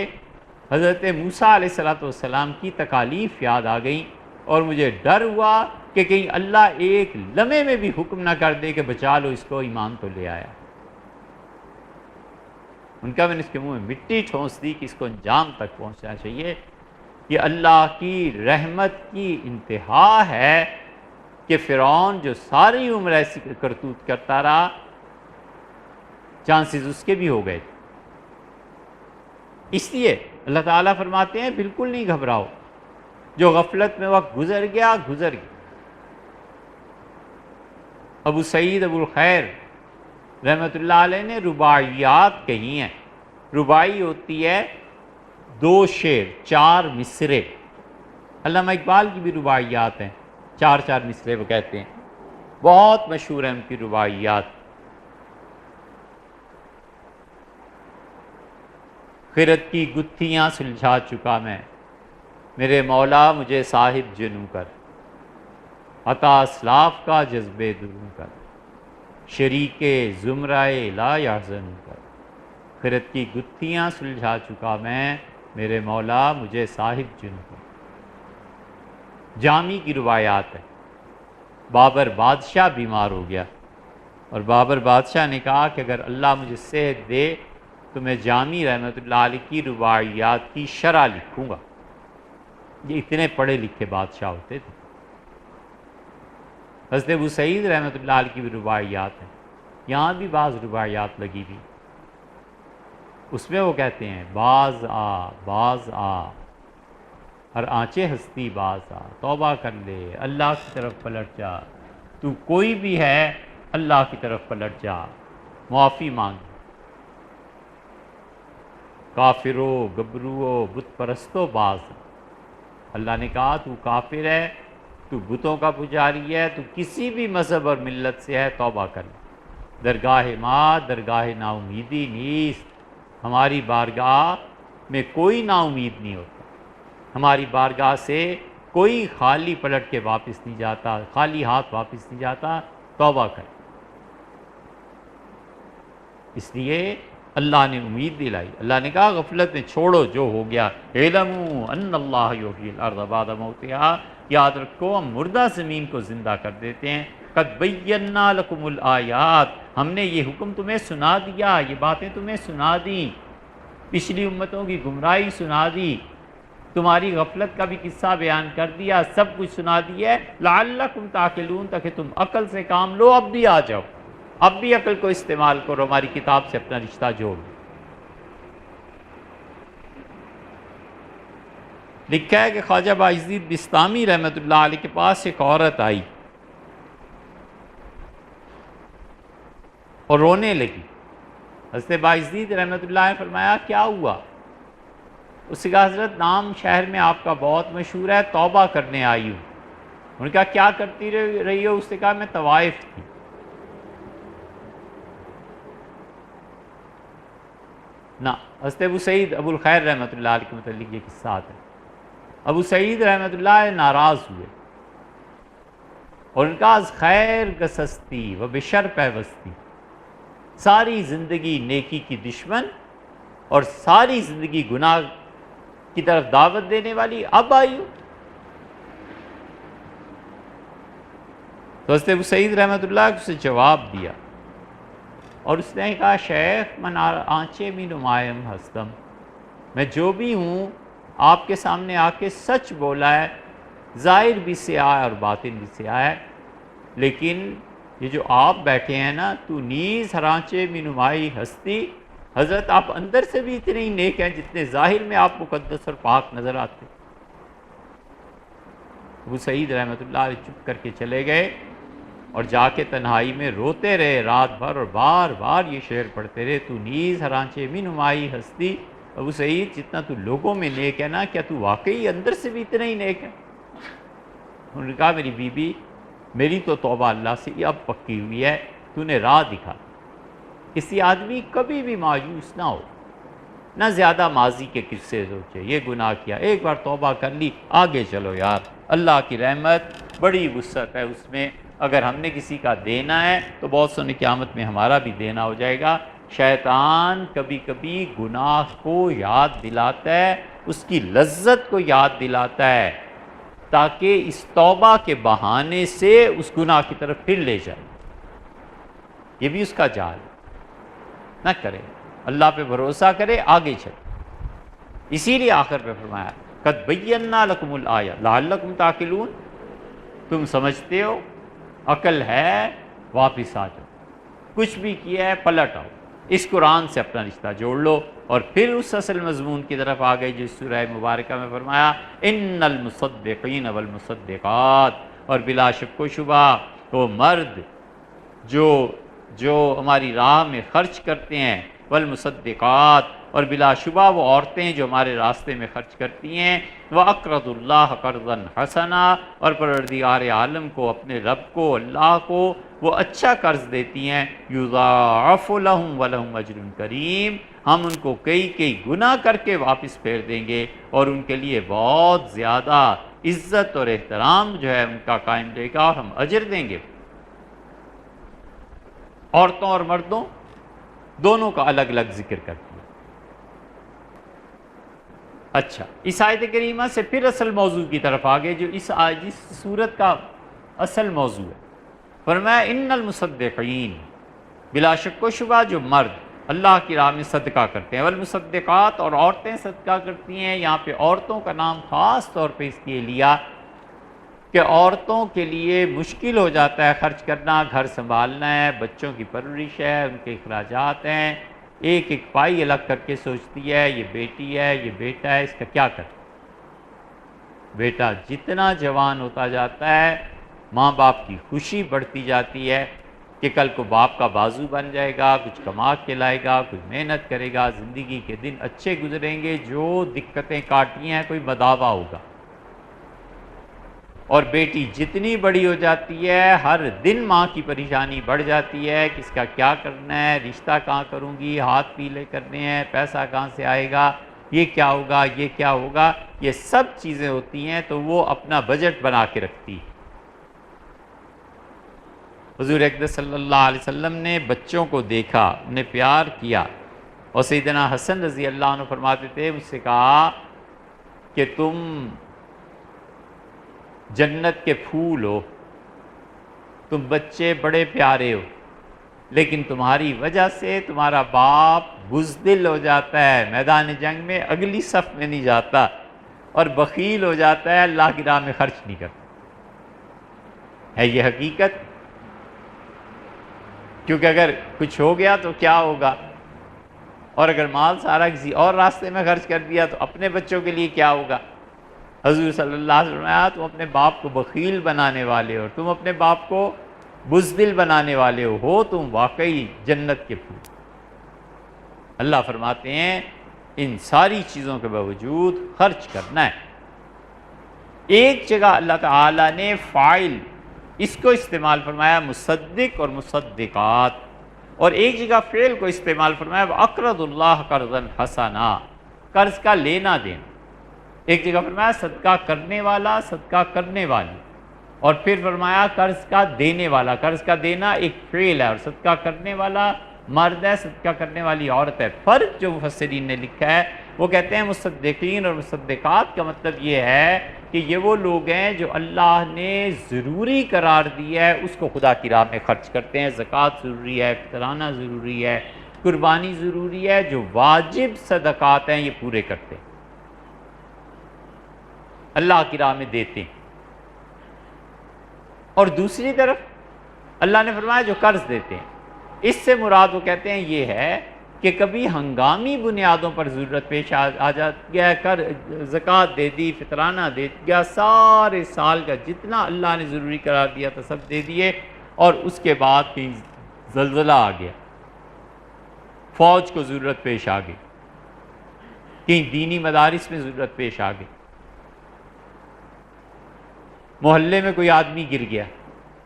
[SPEAKER 1] حضرت موسیٰ علیہ السلام کی تکالیف یاد آ گئیں اور مجھے ڈر ہوا کہ کہیں اللہ ایک لمحے میں بھی حکم نہ کر دے کہ بچا لو اس کو، ایمان تو لے آیا۔ ان کا میں نے اس کے منہ میں مٹی ٹھونس دی کہ اس کو انجام تک پہنچنا چاہیے۔ یہ اللہ کی رحمت کی انتہا ہے کہ فرعون جو ساری عمر ایسی کرتوت کرتا رہا، چانسز اس کے بھی ہو گئے۔ اس لیے اللہ تعالیٰ فرماتے ہیں بالکل نہیں گھبراؤ، جو غفلت میں وقت گزر گیا گزر گیا۔ ابو سعید ابو الخیر رحمۃ اللہ علیہ نے رباعیات کہی ہیں۔ رباعی ہوتی ہے 2 شعر 4 مصرے۔ علامہ اقبال کی بھی رباعیات ہیں، 4 مصرے وہ کہتے ہیں، بہت مشہور ہیں ان کی رباعیات۔ خرد کی گتھیاں سلجھا چکا میں، میرے مولا مجھے صاحب جنوں کر، عطا اسلاف کا جذبے دروں کر، شریک زمرائے لا یحزن کر، خرد کی گتھیاں سلجھا چکا میں، میرے مولا مجھے صاحب جنوں کر۔ جامی کی روایات ہے، بابر بادشاہ بیمار ہو گیا اور بابر بادشاہ نے کہا کہ اگر اللہ مجھے صحت دے تو میں جامی رحمۃ اللہ علیہ کی روایات کی شرح لکھوں گا۔ یہ اتنے پڑھے لکھے بادشاہ ہوتے تھے۔ حضرت ابو سعید رحمۃ اللہ علیہ کی بھی روایات ہیں، یہاں بھی بعض روایات لگی ہوئی، اس میں وہ کہتے ہیں باز آ ہر آنچے ہستی باز آ، توبہ کر لے اللہ کی طرف پلٹ جا، تو کوئی بھی ہے اللہ کی طرف پلٹ جا، معافی مانگ۔ کافرو گبرو بت پرستو باز، اللہ نے کہا تو کافر ہے، تو بتوں کا پجاری ہے، تو کسی بھی مذہب اور ملت سے ہے، توبہ کر لے۔ درگاہ ماں درگاہ نا امیدی نیست، ہماری بارگاہ میں کوئی نا امید نہیں ہوتا، ہماری بارگاہ سے کوئی خالی پلٹ کے واپس نہیں جاتا، خالی ہاتھ واپس نہیں جاتا، توبہ کر۔ اس لیے اللہ نے امید دلائی، اللہ نے کہا غفلت میں چھوڑو جو ہو گیا، اعلموا ان اللہ یحیی الارض بعد موتہا، یاد رکھو ہم مردہ زمین کو زندہ کر دیتے ہیں۔ قد بینا لکم الآیات، ہم نے یہ حکم تمہیں سنا دیا، یہ باتیں تمہیں سنا دیں، پچھلی امتوں کی گمراہی سنا دی، تمہاری غفلت کا بھی قصہ بیان کر دیا، سب کچھ سنا دیا ہے، لعلکم تعقلون، تاکہ تم عقل سے کام لو۔ اب بھی آ جاؤ، اب بھی عقل کو استعمال کرو، ہماری کتاب سے اپنا رشتہ جوڑ لو۔ لکھا ہے کہ خواجہ باعزید بستامی رحمۃ اللہ علیہ کے پاس ایک عورت آئی اور رونے لگی۔ حضرت باعزید رحمۃ اللہ علیہ نے فرمایا کیا ہوا؟ اس سے کہا حضرت نام شہر میں آپ کا بہت مشہور ہے، توبہ کرنے آئی ہوں۔ انہوں نے کہا کیا کرتی رہی ہو؟ اس نے کہا میں طوائف تھی۔ نہ، حضرت ابو سعید ابو الخیر رحمۃ اللہ علیہ کے متعلق یہ قصہ آتا ہے۔ ابو سعید رحمۃ اللہ علیہ ناراض ہوئے اور ان کا از خیر گسستی و بشر پیوستی، ساری زندگی نیکی کی دشمن اور ساری زندگی گناہ کی طرف دعوت دینے والی، اب آئی ہو؟ تو حضرت ابو سعید رحمۃ اللہ کو اسے جواب دیا اور اس نے کہا شیخ من آنچے می نمائم ہستم، میں جو بھی ہوں آپ کے سامنے آ کے سچ بولا ہے، ظاہر بھی سیاہ ہے اور باطن بھی سیاہ ہے، لیکن یہ جو آپ بیٹھے ہیں نا، تو نیز ہر آنچے می نمائی ہستی، حضرت آپ اندر سے بھی اتنے ہی نیک ہیں جتنے ظاہر میں آپ مقدس اور پاک نظر آتے۔ ابو سعید رحمۃ اللہ علیہ چپ کر کے چلے گئے اور جا کے تنہائی میں روتے رہے رات بھر اور بار بار یہ شعر پڑھتے رہے، تو نیز ہر آنچے می نمائی ہستی، ابو سعید جتنا تو لوگوں میں نیک ہے نا، کیا تو واقعی اندر سے بھی اتنا ہی نیک ہے؟ انہوں نے کہا میری بی بی، میری تو توبہ اللہ سے اب پکی ہوئی ہے، تو نے راہ دکھا۔ کسی آدمی کبھی بھی مایوس نہ ہو، نہ زیادہ ماضی کے قصے سوچے، یہ گناہ کیا، ایک بار توبہ کر لی، آگے چلو یار، اللہ کی رحمت بڑی وسعت ہے اس میں، اگر ہم نے کسی کا دینا ہے تو بہت سونی قیامت میں ہمارا بھی دینا ہو جائے گا۔ شیطان کبھی کبھی گناہ کو یاد دلاتا ہے، اس کی لذت کو یاد دلاتا ہے، تاکہ اس توبہ کے بہانے سے اس گناہ کی طرف پھر لے جائے۔ یہ بھی اس کا جال نہ کرے، اللہ پہ بھروسہ کرے، آگے چلے۔ اسی لیے آخر پہ فرمایا قد بینا لکم الآیہ لعلکم تعقلون، تم سمجھتے ہو، عقل ہے، واپس آ جاؤ، کچھ بھی کیا ہے پلٹ آؤ، اس قرآن سے اپنا رشتہ جوڑ لو۔ اور پھر اس اصل مضمون کی طرف آ گئی جو سورہ مبارکہ میں فرمایا ان المصدقین والمصدقات، اور بلا شک و شبہ وہ مرد جو ہماری راہ میں خرچ کرتے ہیں، والمصدقات، اور بلا شبہ وہ عورتیں جو ہمارے راستے میں خرچ کرتی ہیں، وَأَقْرَضُ اللَّهَ قَرْضًا حَسَنًا، اور پروردگار عالم کو، اپنے رب کو، اللہ کو وہ اچھا قرض دیتی ہیں، يُضَاعَفُ لَهُمْ وَلَهُمْ أَجْرٌ كَرِيمٌ، ہم ان کو کئی کئی گنا کر کے واپس پھیر دیں گے اور ان کے لیے بہت زیادہ عزت اور احترام جو ہے ان کا قائم رہے گا اور ہم اجر دیں گے۔ عورتوں اور مردوں دونوں کا الگ الگ ذکر کرتی ہے۔ اچھا، اس آیت کریمہ سے پھر اصل موضوع کی طرف آگے جو اس صورت کا اصل موضوع ہے، فرمایا ان المصدقین، بلا شک و شبہ جو مرد اللہ کی راہ میں صدقہ کرتے ہیں، والمصدقات، اور عورتیں صدقہ کرتی ہیں۔ یہاں پہ عورتوں کا نام خاص طور پہ اس لیے لیا کہ عورتوں کے لیے مشکل ہو جاتا ہے خرچ کرنا، گھر سنبھالنا ہے، بچوں کی پرورش ہے، ان کے اخراجات ہیں، ایک ایک پائی الگ کر کے سوچتی ہے یہ بیٹی ہے یہ بیٹا ہے، اس کا کیا کریں۔ بیٹا جتنا جوان ہوتا جاتا ہے ماں باپ کی خوشی بڑھتی جاتی ہے کہ کل کو باپ کا بازو بن جائے گا، کچھ کما کے لائے گا، کچھ محنت کرے گا، زندگی کے دن اچھے گزریں گے، جو دقتیں کاٹی ہیں کوئی بداوا ہوگا۔ اور بیٹی جتنی بڑی ہو جاتی ہے ہر دن ماں کی پریشانی بڑھ جاتی ہے کہ اس کا کیا کرنا ہے، رشتہ کہاں کروں گی، ہاتھ پیلے کرنے ہیں، پیسہ کہاں سے آئے گا، یہ کیا ہوگا یہ کیا ہوگا، یہ سب چیزیں ہوتی ہیں تو وہ اپنا بجٹ بنا کے رکھتی ہے۔ حضور اقدس صلی اللہ علیہ وسلم نے بچوں کو دیکھا، انہیں پیار کیا، اور سیدنا حسن رضی اللہ عنہ فرماتے تھے، مجھ سے کہا کہ تم جنت کے پھول ہو، تم بچے بڑے پیارے ہو، لیکن تمہاری وجہ سے تمہارا باپ بزدل ہو جاتا ہے، میدان جنگ میں اگلی صف میں نہیں جاتا، اور بخیل ہو جاتا ہے، اللہ کی راہ میں خرچ نہیں کرتا۔ ہے یہ حقیقت، کیونکہ اگر کچھ ہو گیا تو کیا ہوگا، اور اگر مال سارا کسی اور راستے میں خرچ کر دیا تو اپنے بچوں کے لیے کیا ہوگا۔ حضور صلی اللہ علیہ وسلم نے تم اپنے باپ کو بخیل بنانے والے ہو، تم اپنے باپ کو بزدل بنانے والے ہو تم واقعی جنت کے پھول۔ اللہ فرماتے ہیں ان ساری چیزوں کے باوجود خرچ کرنا ہے۔ ایک جگہ اللہ تعالیٰ نے فاعل اس کو استعمال فرمایا مصدق اور مصدقات، اور ایک جگہ فعل کو استعمال فرمایا وَأَقْرَضُ اللَّهَ قَرْضًا حَسَنًا، قرض کا لینا دینا۔ ایک جگہ فرمایا صدقہ کرنے والا، صدقہ کرنے والی، اور پھر فرمایا قرض کا دینے والا۔ قرض کا دینا ایک فعل ہے اور صدقہ کرنے والا مرد ہے، صدقہ کرنے والی عورت ہے۔ فرق جو مفسرین نے لکھا ہے وہ کہتے ہیں مصدقین اور مصدقات کا مطلب یہ ہے کہ یہ وہ لوگ ہیں جو اللہ نے ضروری قرار دیا ہے اس کو خدا کی راہ میں خرچ کرتے ہیں۔ زکوٰۃ ضروری ہے، فطرانہ ضروری ہے، قربانی ضروری ہے، جو واجب صدقات ہیں یہ پورے کرتے ہیں، اللہ کی راہ میں دیتے ہیں۔ اور دوسری طرف اللہ نے فرمایا جو قرض دیتے ہیں، اس سے مراد وہ کہتے ہیں یہ ہے کہ کبھی ہنگامی بنیادوں پر ضرورت پیش آ جاتی ہے، زکوٰۃ دے دی، فطرانہ دے دیا، سارے سال کا جتنا اللہ نے ضروری قرار دیا تھا سب دے دیے، اور اس کے بعد کہیں زلزلہ آ گیا، فوج کو ضرورت پیش آ گئی، کہیں دینی مدارس میں ضرورت پیش آ گئی، محلے میں کوئی آدمی گر گیا،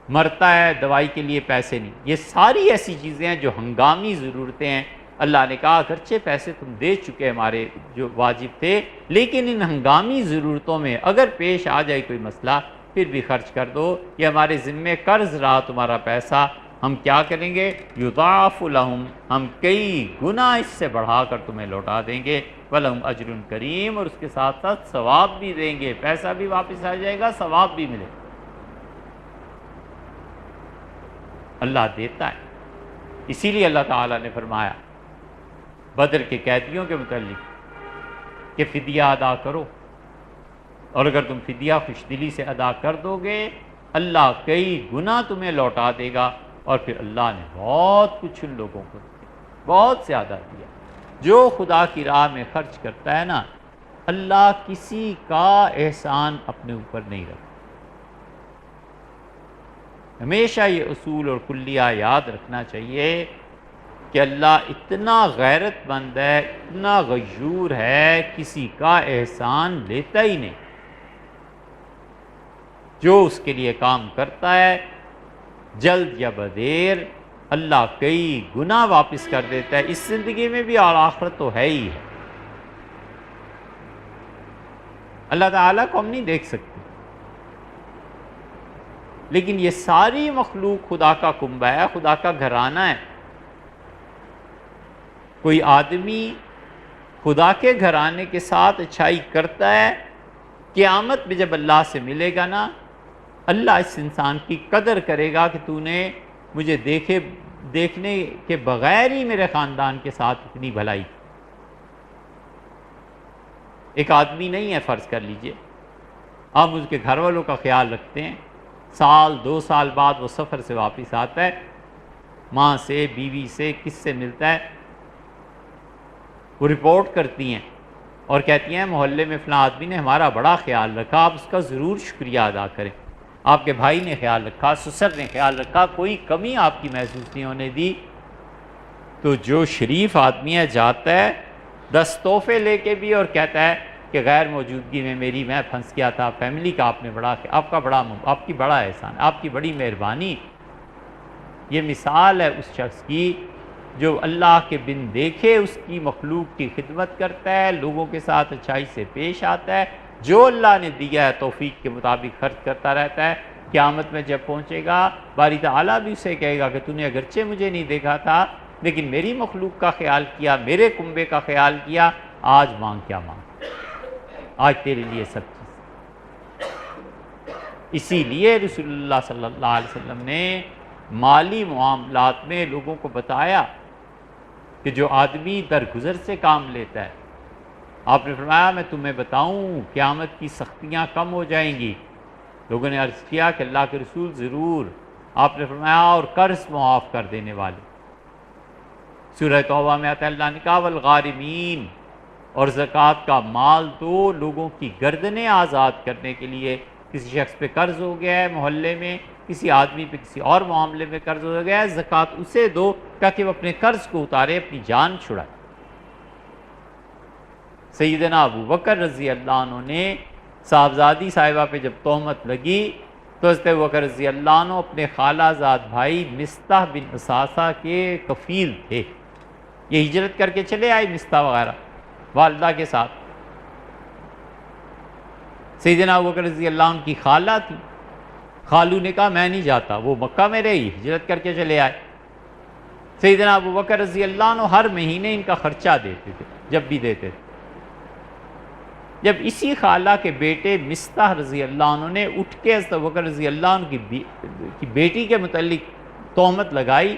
[SPEAKER 1] مرتا ہے، دوائی کے لیے پیسے نہیں۔ یہ ساری ایسی چیزیں ہیں جو ہنگامی ضرورتیں ہیں۔ اللہ نے کہا اگرچہ پیسے تم دے چکے ہمارے جو واجب تھے، لیکن ان ہنگامی ضرورتوں میں اگر پیش آ جائے کوئی مسئلہ پھر بھی خرچ کر دو، یہ ہمارے ذمے قرض رہا تمہارا پیسہ، ہم کیا کریں گے، یضاعف لہم، ہم کئی گنا اس سے بڑھا کر تمہیں لوٹا دیں گے، ولہم اجر کریم، اور اس کے ساتھ ساتھ ثواب بھی دیں گے، پیسہ بھی واپس آ جائے گا، ثواب بھی ملے گا۔ اللہ دیتا ہے، اسی لیے اللہ تعالیٰ نے فرمایا بدر کے قیدیوں کے متعلق کہ فدیہ ادا کرو، اور اگر تم فدیہ خوش دلی سے ادا کر دو گے اللہ کئی گنا تمہیں لوٹا دے گا، اور پھر اللہ نے بہت کچھ ان لوگوں کو دیا، بہت زیادہ دیا۔ جو خدا کی راہ میں خرچ کرتا ہے نا، اللہ کسی کا احسان اپنے اوپر نہیں رکھتا۔ ہمیشہ یہ اصول اور کلیہ یاد رکھنا چاہیے کہ اللہ اتنا غیرت مند ہے، اتنا غیور ہے، کسی کا احسان لیتا ہی نہیں. جو اس کے لیے کام کرتا ہے جلد یا بدیر اللہ کئی گنا واپس کر دیتا ہے، اس زندگی میں بھی اور آخرت تو ہے ہی ہے. اللہ تعالیٰ کو ہم نہیں دیکھ سکتے، لیکن یہ ساری مخلوق خدا کا کنبہ ہے، خدا کا گھرانہ ہے. کوئی آدمی خدا کے گھرانے کے ساتھ اچھائی کرتا ہے، قیامت میں جب اللہ سے ملے گا نا، اللہ اس انسان کی قدر کرے گا کہ تو نے مجھے دیکھنے کے بغیر ہی میرے خاندان کے ساتھ اتنی بھلائی. ایک آدمی نہیں ہے، فرض کر لیجئے آپ اس کے گھر والوں کا خیال رکھتے ہیں، سال 2 سال بعد وہ سفر سے واپس آتا ہے، ماں سے، بیوی سے، کس سے ملتا ہے، وہ رپورٹ کرتی ہیں اور کہتی ہیں محلے میں فلاں آدمی نے ہمارا بڑا خیال رکھا، آپ اس کا ضرور شکریہ ادا کریں. آپ کے بھائی نے خیال رکھا، سسر نے خیال رکھا، کوئی کمی آپ کی محسوس نہیں ہونے دی. تو جو شریف آدمی ہے جاتا ہے 10 تحفے لے کے بھی اور کہتا ہے کہ غیر موجودگی میں میں پھنس گیا تھا، فیملی کا آپ کی بڑا احسان، آپ کی بڑی مہربانی. یہ مثال ہے اس شخص کی جو اللہ کے بن دیکھے اس کی مخلوق کی خدمت کرتا ہے، لوگوں کے ساتھ اچھائی سے پیش آتا ہے، جو اللہ نے دیا ہے توفیق کے مطابق خرچ کرتا رہتا ہے. قیامت میں جب پہنچے گا باری تعالیٰ بھی اسے کہے گا کہ تو نے اگرچہ مجھے نہیں دیکھا تھا لیکن میری مخلوق کا خیال کیا، میرے کنبے کا خیال کیا، آج مانگ کیا مانگ، آج تیرے لیے سب چیز. اسی لیے رسول اللہ صلی اللہ علیہ وسلم نے مالی معاملات میں لوگوں کو بتایا کہ جو آدمی درگزر سے کام لیتا ہے، آپ نے فرمایا میں تمہیں بتاؤں قیامت کی سختیاں کم ہو جائیں گی. لوگوں نے عرض کیا کہ اللہ کے رسول ضرور. آپ نے فرمایا اور قرض معاف کر دینے والے. سورہ توبہ میں آتا ہے اللہ نے کہا والغارمین، اور زکوٰۃ کا مال تو لوگوں کی گردنیں آزاد کرنے کے لیے. کسی شخص پہ قرض ہو گیا ہے محلے میں، کسی آدمی پہ کسی اور معاملے میں قرض ہو گیا ہے، زکوٰۃ اسے دو تاکہ وہ اپنے قرض کو اتارے، اپنی جان چھڑائے. سیدنا ابو بکر رضی اللہ عنہ نے صاحبزادی صاحبہ پہ جب تہمت لگی تو حضرت ابو بکر رضی اللہ عنہ اپنے خالہ زاد بھائی مصطح بن اساسہ کے کفیل تھے. یہ ہجرت کر کے چلے آئے مصطح وغیرہ والدہ کے ساتھ. سیدنا ابو بکر رضی اللہ عنہ کی خالہ تھی، خالو نے کہا میں نہیں جاتا، وہ مکہ میں رہی، ہجرت کر کے چلے آئے. سیدنا ابو بکر رضی اللہ عنہ ہر مہینے ان کا خرچہ دیتے تھے، جب بھی دیتے تھے. جب اسی خالہ کے بیٹے مصطح رضی اللہ عنہ نے اٹھ کے حضرت ابو بکر رضی اللہ عنہ کی بیٹی کے متعلق تہمت لگائی،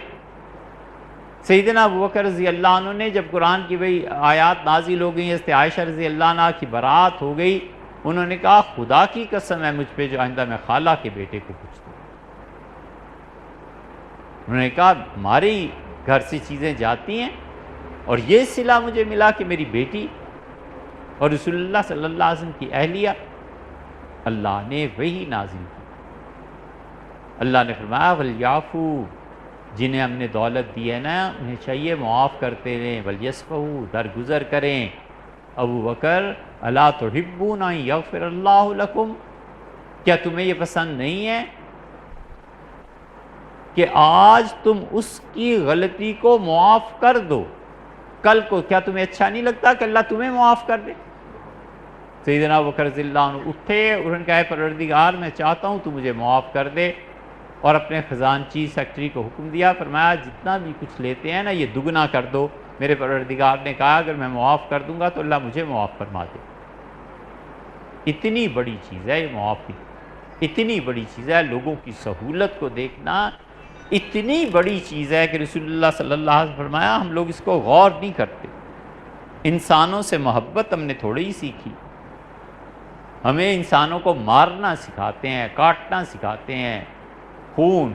[SPEAKER 1] سیدنا ابو بکر رضی اللہ عنہ نے جب قرآن کی وہی آیات نازل ہو گئی، حضرت عائشہ رضی اللہ عنہ کی برات ہو گئی، انہوں نے کہا خدا کی قسم ہے مجھ پہ جو آئندہ میں خالہ کے بیٹے کو پوچھتا ہوں. انہوں نے کہا ہمارے ہی گھر سے چیزیں جاتی ہیں اور یہ صلہ مجھے ملا کہ میری بیٹی اور رسول اللہ صلی اللہ علیہ وسلم کی اہلیہ. اللہ نے وہی نازل کی. اللہ نے فرمایا ولیعفو، جنہیں ہم نے دولت دی ہے نا انہیں چاہیے معاف کرتے رہیں، ولیصفحوا، درگزر کریں. ابو بکر الا تحبون ان یغفر اللہ لکم، کیا تمہیں یہ پسند نہیں ہے کہ آج تم اس کی غلطی کو معاف کر دو، کل کو کیا تمہیں اچھا نہیں لگتا کہ اللہ تمہیں معاف کر دے؟ سیدنا ابو بکر رضی اللہ عنہ اٹھے، انہوں نے کہا پروردگار میں چاہتا ہوں تو مجھے معاف کر دے، اور اپنے خزانچی سیکٹری کو حکم دیا، فرمایا جتنا بھی کچھ لیتے ہیں نا یہ دگنا کر دو. میرے پروردگار نے کہا اگر میں معاف کر دوں گا تو اللہ مجھے معاف فرما دے. اتنی بڑی چیز ہے یہ معافی، اتنی بڑی چیز ہے. لوگوں کی سہولت کو دیکھنا اتنی بڑی چیز ہے کہ رسول اللہ صلی اللہ علیہ وسلم فرمایا ہم لوگ اس کو غور نہیں کرتے. انسانوں سے محبت ہم نے تھوڑی ہی سیکھی، ہمیں انسانوں کو مارنا سکھاتے ہیں، کاٹنا سکھاتے ہیں، خون،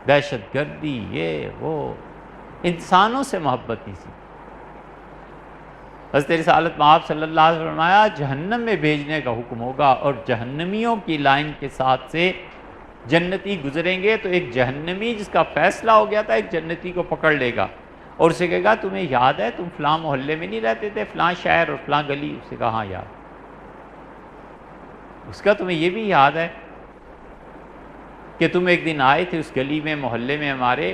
[SPEAKER 1] دہشت گردی، یہ وہ، انسانوں سے محبت نہیں سیکھی. حضرت رسالت مآب صلی اللہ علیہ وسلم فرمایا جہنم میں بھیجنے کا حکم ہوگا اور جہنمیوں کی لائن کے ساتھ سے جنتی گزریں گے تو ایک جہنمی جس کا فیصلہ ہو گیا تھا ایک جنتی کو پکڑ لے گا. اور اسے کہے گا تمہیں یاد ہے تم فلاں محلے میں نہیں رہتے تھے، فلاں شہر اور فلاں گلی؟ اسے کہا ہاں یاد۔ اس کا تمہیں یہ بھی یاد ہے کہ تم ایک دن آئے تھے اس گلی میں، محلے میں ہمارے،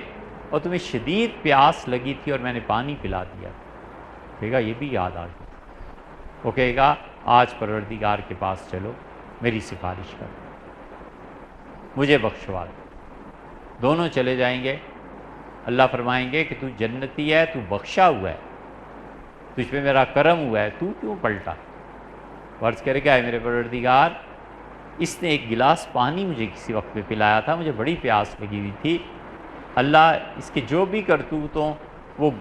[SPEAKER 1] اور تمہیں شدید پیاس لگی تھی اور میں نے پانی پلا دیا؟ کہے گا یہ بھی یاد آ گیا۔ وہ کہے گا آج پروردگار کے پاس چلو، میری سفارش کرو، مجھے بخشوا دو۔ دونوں چلے جائیں گے، اللہ فرمائیں گے کہ تو جنتی ہے، تو بخشا ہوا ہے، تجھ پہ میرا کرم ہوا ہے، تو کیوں پلٹا؟ عرض کرے گا اے میرے پروردگار، اس نے ایک گلاس پانی مجھے کسی وقت پہ پلایا تھا، مجھے بڑی پیاس لگی ہوئی تھی، اللہ اس کے جو بھی کرتوتوں، وہ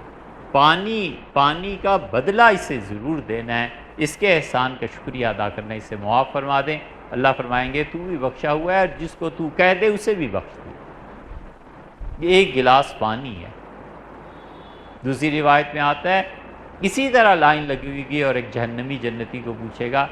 [SPEAKER 1] پانی کا بدلہ اسے ضرور دینا ہے، اس کے احسان کا شکریہ ادا کرنا، اسے معاف فرما دیں۔ اللہ فرمائیں گے تو بھی بخشا ہوا ہے، اور جس کو تو کہہ دے اسے بھی بخش دے۔ یہ ایک گلاس پانی ہے۔ دوسری روایت میں آتا ہے اسی طرح لائن لگی ہوئی گی، اور ایک جہنمی جنتی کو پوچھے گا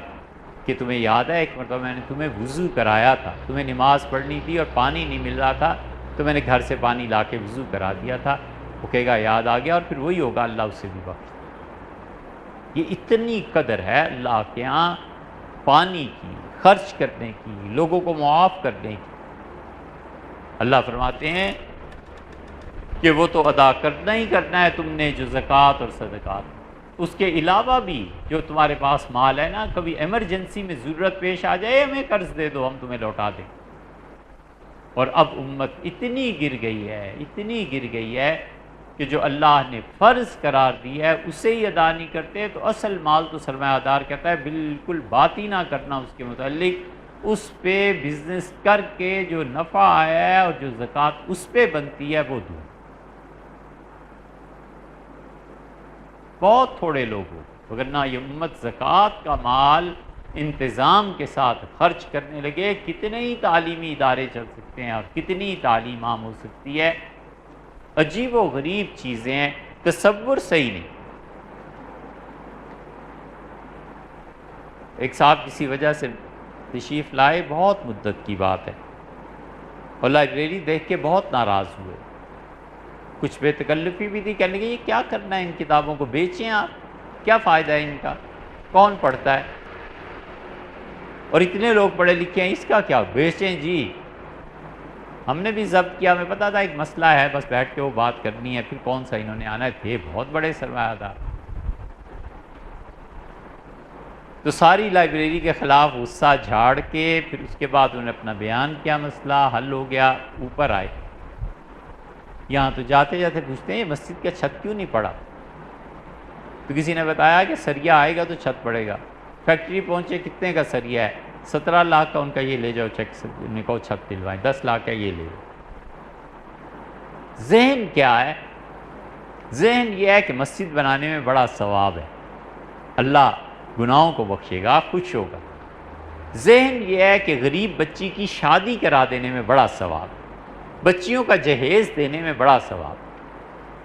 [SPEAKER 1] کہ تمہیں یاد ہے ایک مرتبہ میں نے تمہیں وضو کرایا تھا، تمہیں نماز پڑھنی تھی اور پانی نہیں مل رہا تھا، تو میں نے گھر سے پانی لا کے وضو کرا دیا تھا؟ وہ کہے گا یاد آ گیا، اور پھر وہی ہوگا، اللہ اسے بھی بخش دے۔ یہ اتنی قدر ہے اللہ کے ہاں پانی کی، خرچ کرنے کی، لوگوں کو معاف کرنے کی۔ اللہ فرماتے ہیں کہ وہ تو ادا کرنا ہی کرنا ہے تم نے جو زکوٰۃ اور صدقات، اس کے علاوہ بھی جو تمہارے پاس مال ہے نا، کبھی ایمرجنسی میں ضرورت پیش آ جائے، ہمیں قرض دے دو ہم تمہیں لوٹا دیں۔ اور اب امت اتنی گر گئی ہے کہ جو اللہ نے فرض قرار دی ہے اسے ہی ادا نہیں کرتے، تو اصل مال تو سرمایہ دار کہتا ہے بالکل بات ہی نہ کرنا اس کے متعلق، اس پہ بزنس کر کے جو نفع آیا ہے اور جو زکوٰۃ اس پہ بنتی ہے وہ دوں۔ بہت تھوڑے لوگ ہو، وگرنہ یہ امت زکوٰۃ کا مال انتظام کے ساتھ خرچ کرنے لگے، کتنے ہی تعلیمی ادارے چل سکتے ہیں اور کتنی تعلیم عام ہو سکتی ہے۔ عجیب و غریب چیزیں ہیں، تصور صحیح نہیں۔ ایک صاحب کسی وجہ سے تشریف لائے، بہت مدت کی بات ہے، اور لائبریری دیکھ کے بہت ناراض ہوئے، کچھ بے تکلفی بھی تھی، کہنے لگے یہ کیا کرنا ہے، ان کتابوں کو بیچیں آپ، کیا فائدہ ہے ان کا، کون پڑھتا ہے، اور اتنے لوگ پڑھے لکھے ہیں، اس کا کیا، بیچیں جی۔ ہم نے بھی ضبط کیا، ہمیں پتا تھا ایک مسئلہ ہے، بس بیٹھ کے وہ بات کرنی ہے، پھر کون سا انہوں نے آنا ہے، تھے بہت بڑے سرمایہ دار۔ تو ساری لائبریری کے خلاف غصہ جھاڑ کے پھر اس کے بعد انہوں نے اپنا بیان کیا، مسئلہ حل ہو گیا، اوپر آئے۔ یہاں تو جاتے جاتے پوچھتے ہیں یہ مسجد کا چھت کیوں نہیں پڑا؟ تو کسی نے بتایا کہ سریا آئے گا تو چھت پڑے گا۔ فیکٹری پہنچے، کتنے کا سریا ہے؟ 17 لاکھ کا، ان کا یہ لے جاؤ چیک، ان کو چھت دلوائیں، 10 لاکھ کا یہ لے جاؤ۔ ذہن کیا ہے؟ ذہن یہ ہے کہ مسجد بنانے میں بڑا ثواب ہے، اللہ گناہوں کو بخشے گا، خوش ہوگا۔ ذہن یہ ہے کہ غریب بچی کی شادی کرا دینے میں بڑا ثواب، بچیوں کا جہیز دینے میں بڑا ثواب۔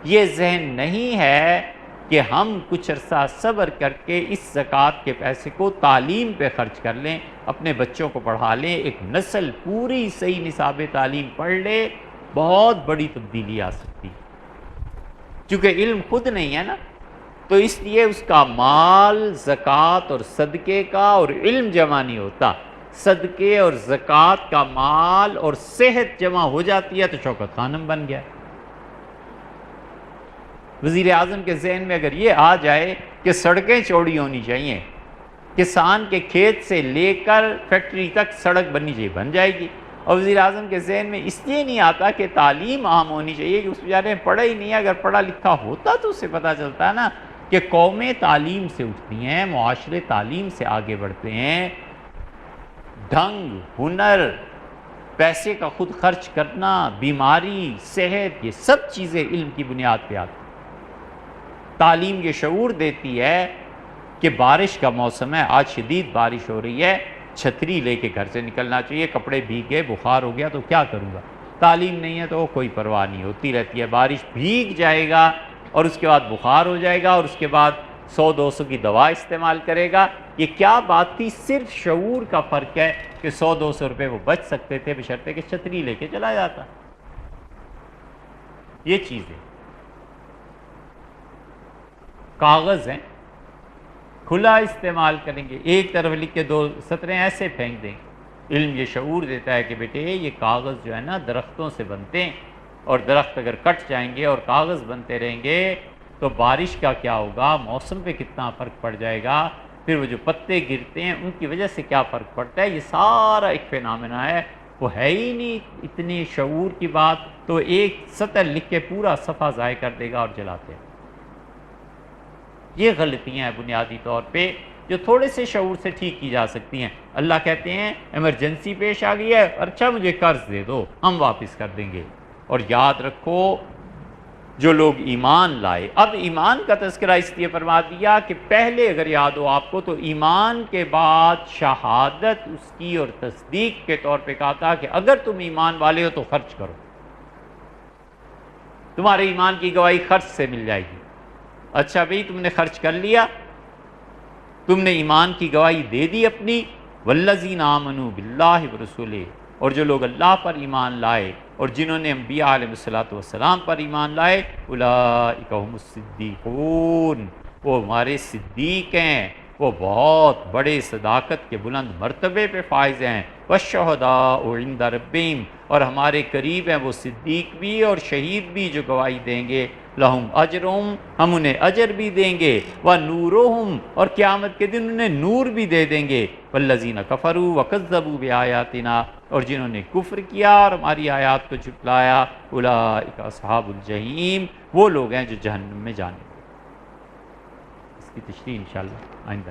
[SPEAKER 1] یہ ذہن نہیں ہے کہ ہم کچھ عرصہ صبر کر کے اس زکوٰۃ کے پیسے کو تعلیم پہ خرچ کر لیں، اپنے بچوں کو پڑھا لیں، ایک نسل پوری صحیح نصاب تعلیم پڑھ لے، بہت بڑی تبدیلی آ سکتی۔ چونکہ علم خود نہیں ہے نا، تو اس لیے اس کا مال زکوٰۃ اور صدقے کا اور علم جمع نہیں ہوتا، صدقے اور زکوٰۃ کا مال اور صحت جمع ہو جاتی ہے تو شوکت خانم بن گیا۔ وزیر اعظم کے ذہن میں اگر یہ آ جائے کہ سڑکیں چوڑی ہونی چاہیے، کسان کے کھیت سے لے کر فیکٹری تک سڑک بننی چاہیے، بن جائے گی۔ اور وزیر اعظم کے ذہن میں اس لیے نہیں آتا کہ تعلیم عام ہونی چاہیے، کہ اس بیچارے نے پڑھا ہی نہیں ہے، اگر پڑھا لکھا ہوتا تو اسے پتہ چلتا ہے نا کہ قومیں تعلیم سے اٹھتی ہیں، معاشرے تعلیم سے آگے بڑھتے ہیں، ڈھنگ، ہنر، پیسے کا خود خرچ کرنا، بیماری، صحت، یہ سب چیزیں علم کی بنیاد پہ آتی ہیں۔ تعلیم یہ شعور دیتی ہے کہ بارش کا موسم ہے، آج شدید بارش ہو رہی ہے، چھتری لے کے گھر سے نکلنا چاہیے، کپڑے بھیگ گئے، بخار ہو گیا تو کیا کروں گا؟ تعلیم نہیں ہے تو کوئی پرواہ نہیں، ہوتی رہتی ہے، بارش بھیگ جائے گا اور اس کے بعد بخار ہو جائے گا اور اس کے بعد 100-200 کی دوا استعمال کرے گا۔ یہ کیا بات تھی؟ صرف شعور کا فرق ہے کہ 100-200 روپے وہ بچ سکتے تھے بشرطے کہ چھتری لے کے چلا جاتا۔ یہ چیزیں کاغذ ہیں، کھلا استعمال کریں گے، ایک طرف لکھ کے 2 سطریں ایسے پھینک دیں گے۔ علم یہ شعور دیتا ہے کہ بیٹے یہ کاغذ جو ہے نا درختوں سے بنتے ہیں، اور درخت اگر کٹ جائیں گے اور کاغذ بنتے رہیں گے تو بارش کا کیا ہوگا، موسم پہ کتنا فرق پڑ جائے گا، پھر وہ جو پتے گرتے ہیں ان کی وجہ سے کیا فرق پڑتا ہے، یہ سارا ایک فینامنا ہے۔ وہ ہے ہی نہیں اتنی شعور کی بات، تو ایک سطر لکھ کے پورا صفحہ ضائع کر دے گا اور جلاتے ہیں۔ یہ غلطیاں ہیں بنیادی طور پہ جو تھوڑے سے شعور سے ٹھیک کی جا سکتی ہیں۔ اللہ کہتے ہیں ایمرجنسی پیش آ گئی ہے، اچھا مجھے قرض دے دو، ہم واپس کر دیں گے۔ اور یاد رکھو جو لوگ ایمان لائے، اب ایمان کا تذکرہ اس لیے فرما دیا کہ پہلے اگر یاد ہو آپ کو تو ایمان کے بعد شہادت اس کی اور تصدیق کے طور پہ کہا تھا کہ اگر تم ایمان والے ہو تو خرچ کرو، تمہارے ایمان کی گواہی خرچ سے مل جائے گی۔ اچھا بھئی تم نے خرچ کر لیا، تم نے ایمان کی گواہی دے دی اپنی، والذین آمنوا باللہ ورسولہ، اور جو لوگ اللہ پر ایمان لائے اور جنہوں نے انبیاء علیہ السلام پر ایمان لائے، اولئک هم الصدیقون، وہ ہمارے صدیق ہیں، وہ بہت بڑے صداقت کے بلند مرتبے پہ فائز ہیں۔ والشہداء عند ربہم، اور ہمارے قریب ہیں وہ صدیق بھی اور شہید بھی جو گواہی دیں گے، لہم اجرہم، ہم انہیں اجر بھی دیں گے، ونورہم، اور قیامت کے دن انہیں نور بھی دے دیں گے، والذین کفروا وکذبوا بآیاتنا، اور جنہوں نے کفر کیا اور ہماری آیات کو جھٹلایا، اولئک اصحاب الجحیم، وہ لوگ ہیں جو جہنم میں جانے۔ اس کی تشریح انشاءاللہ آئندہ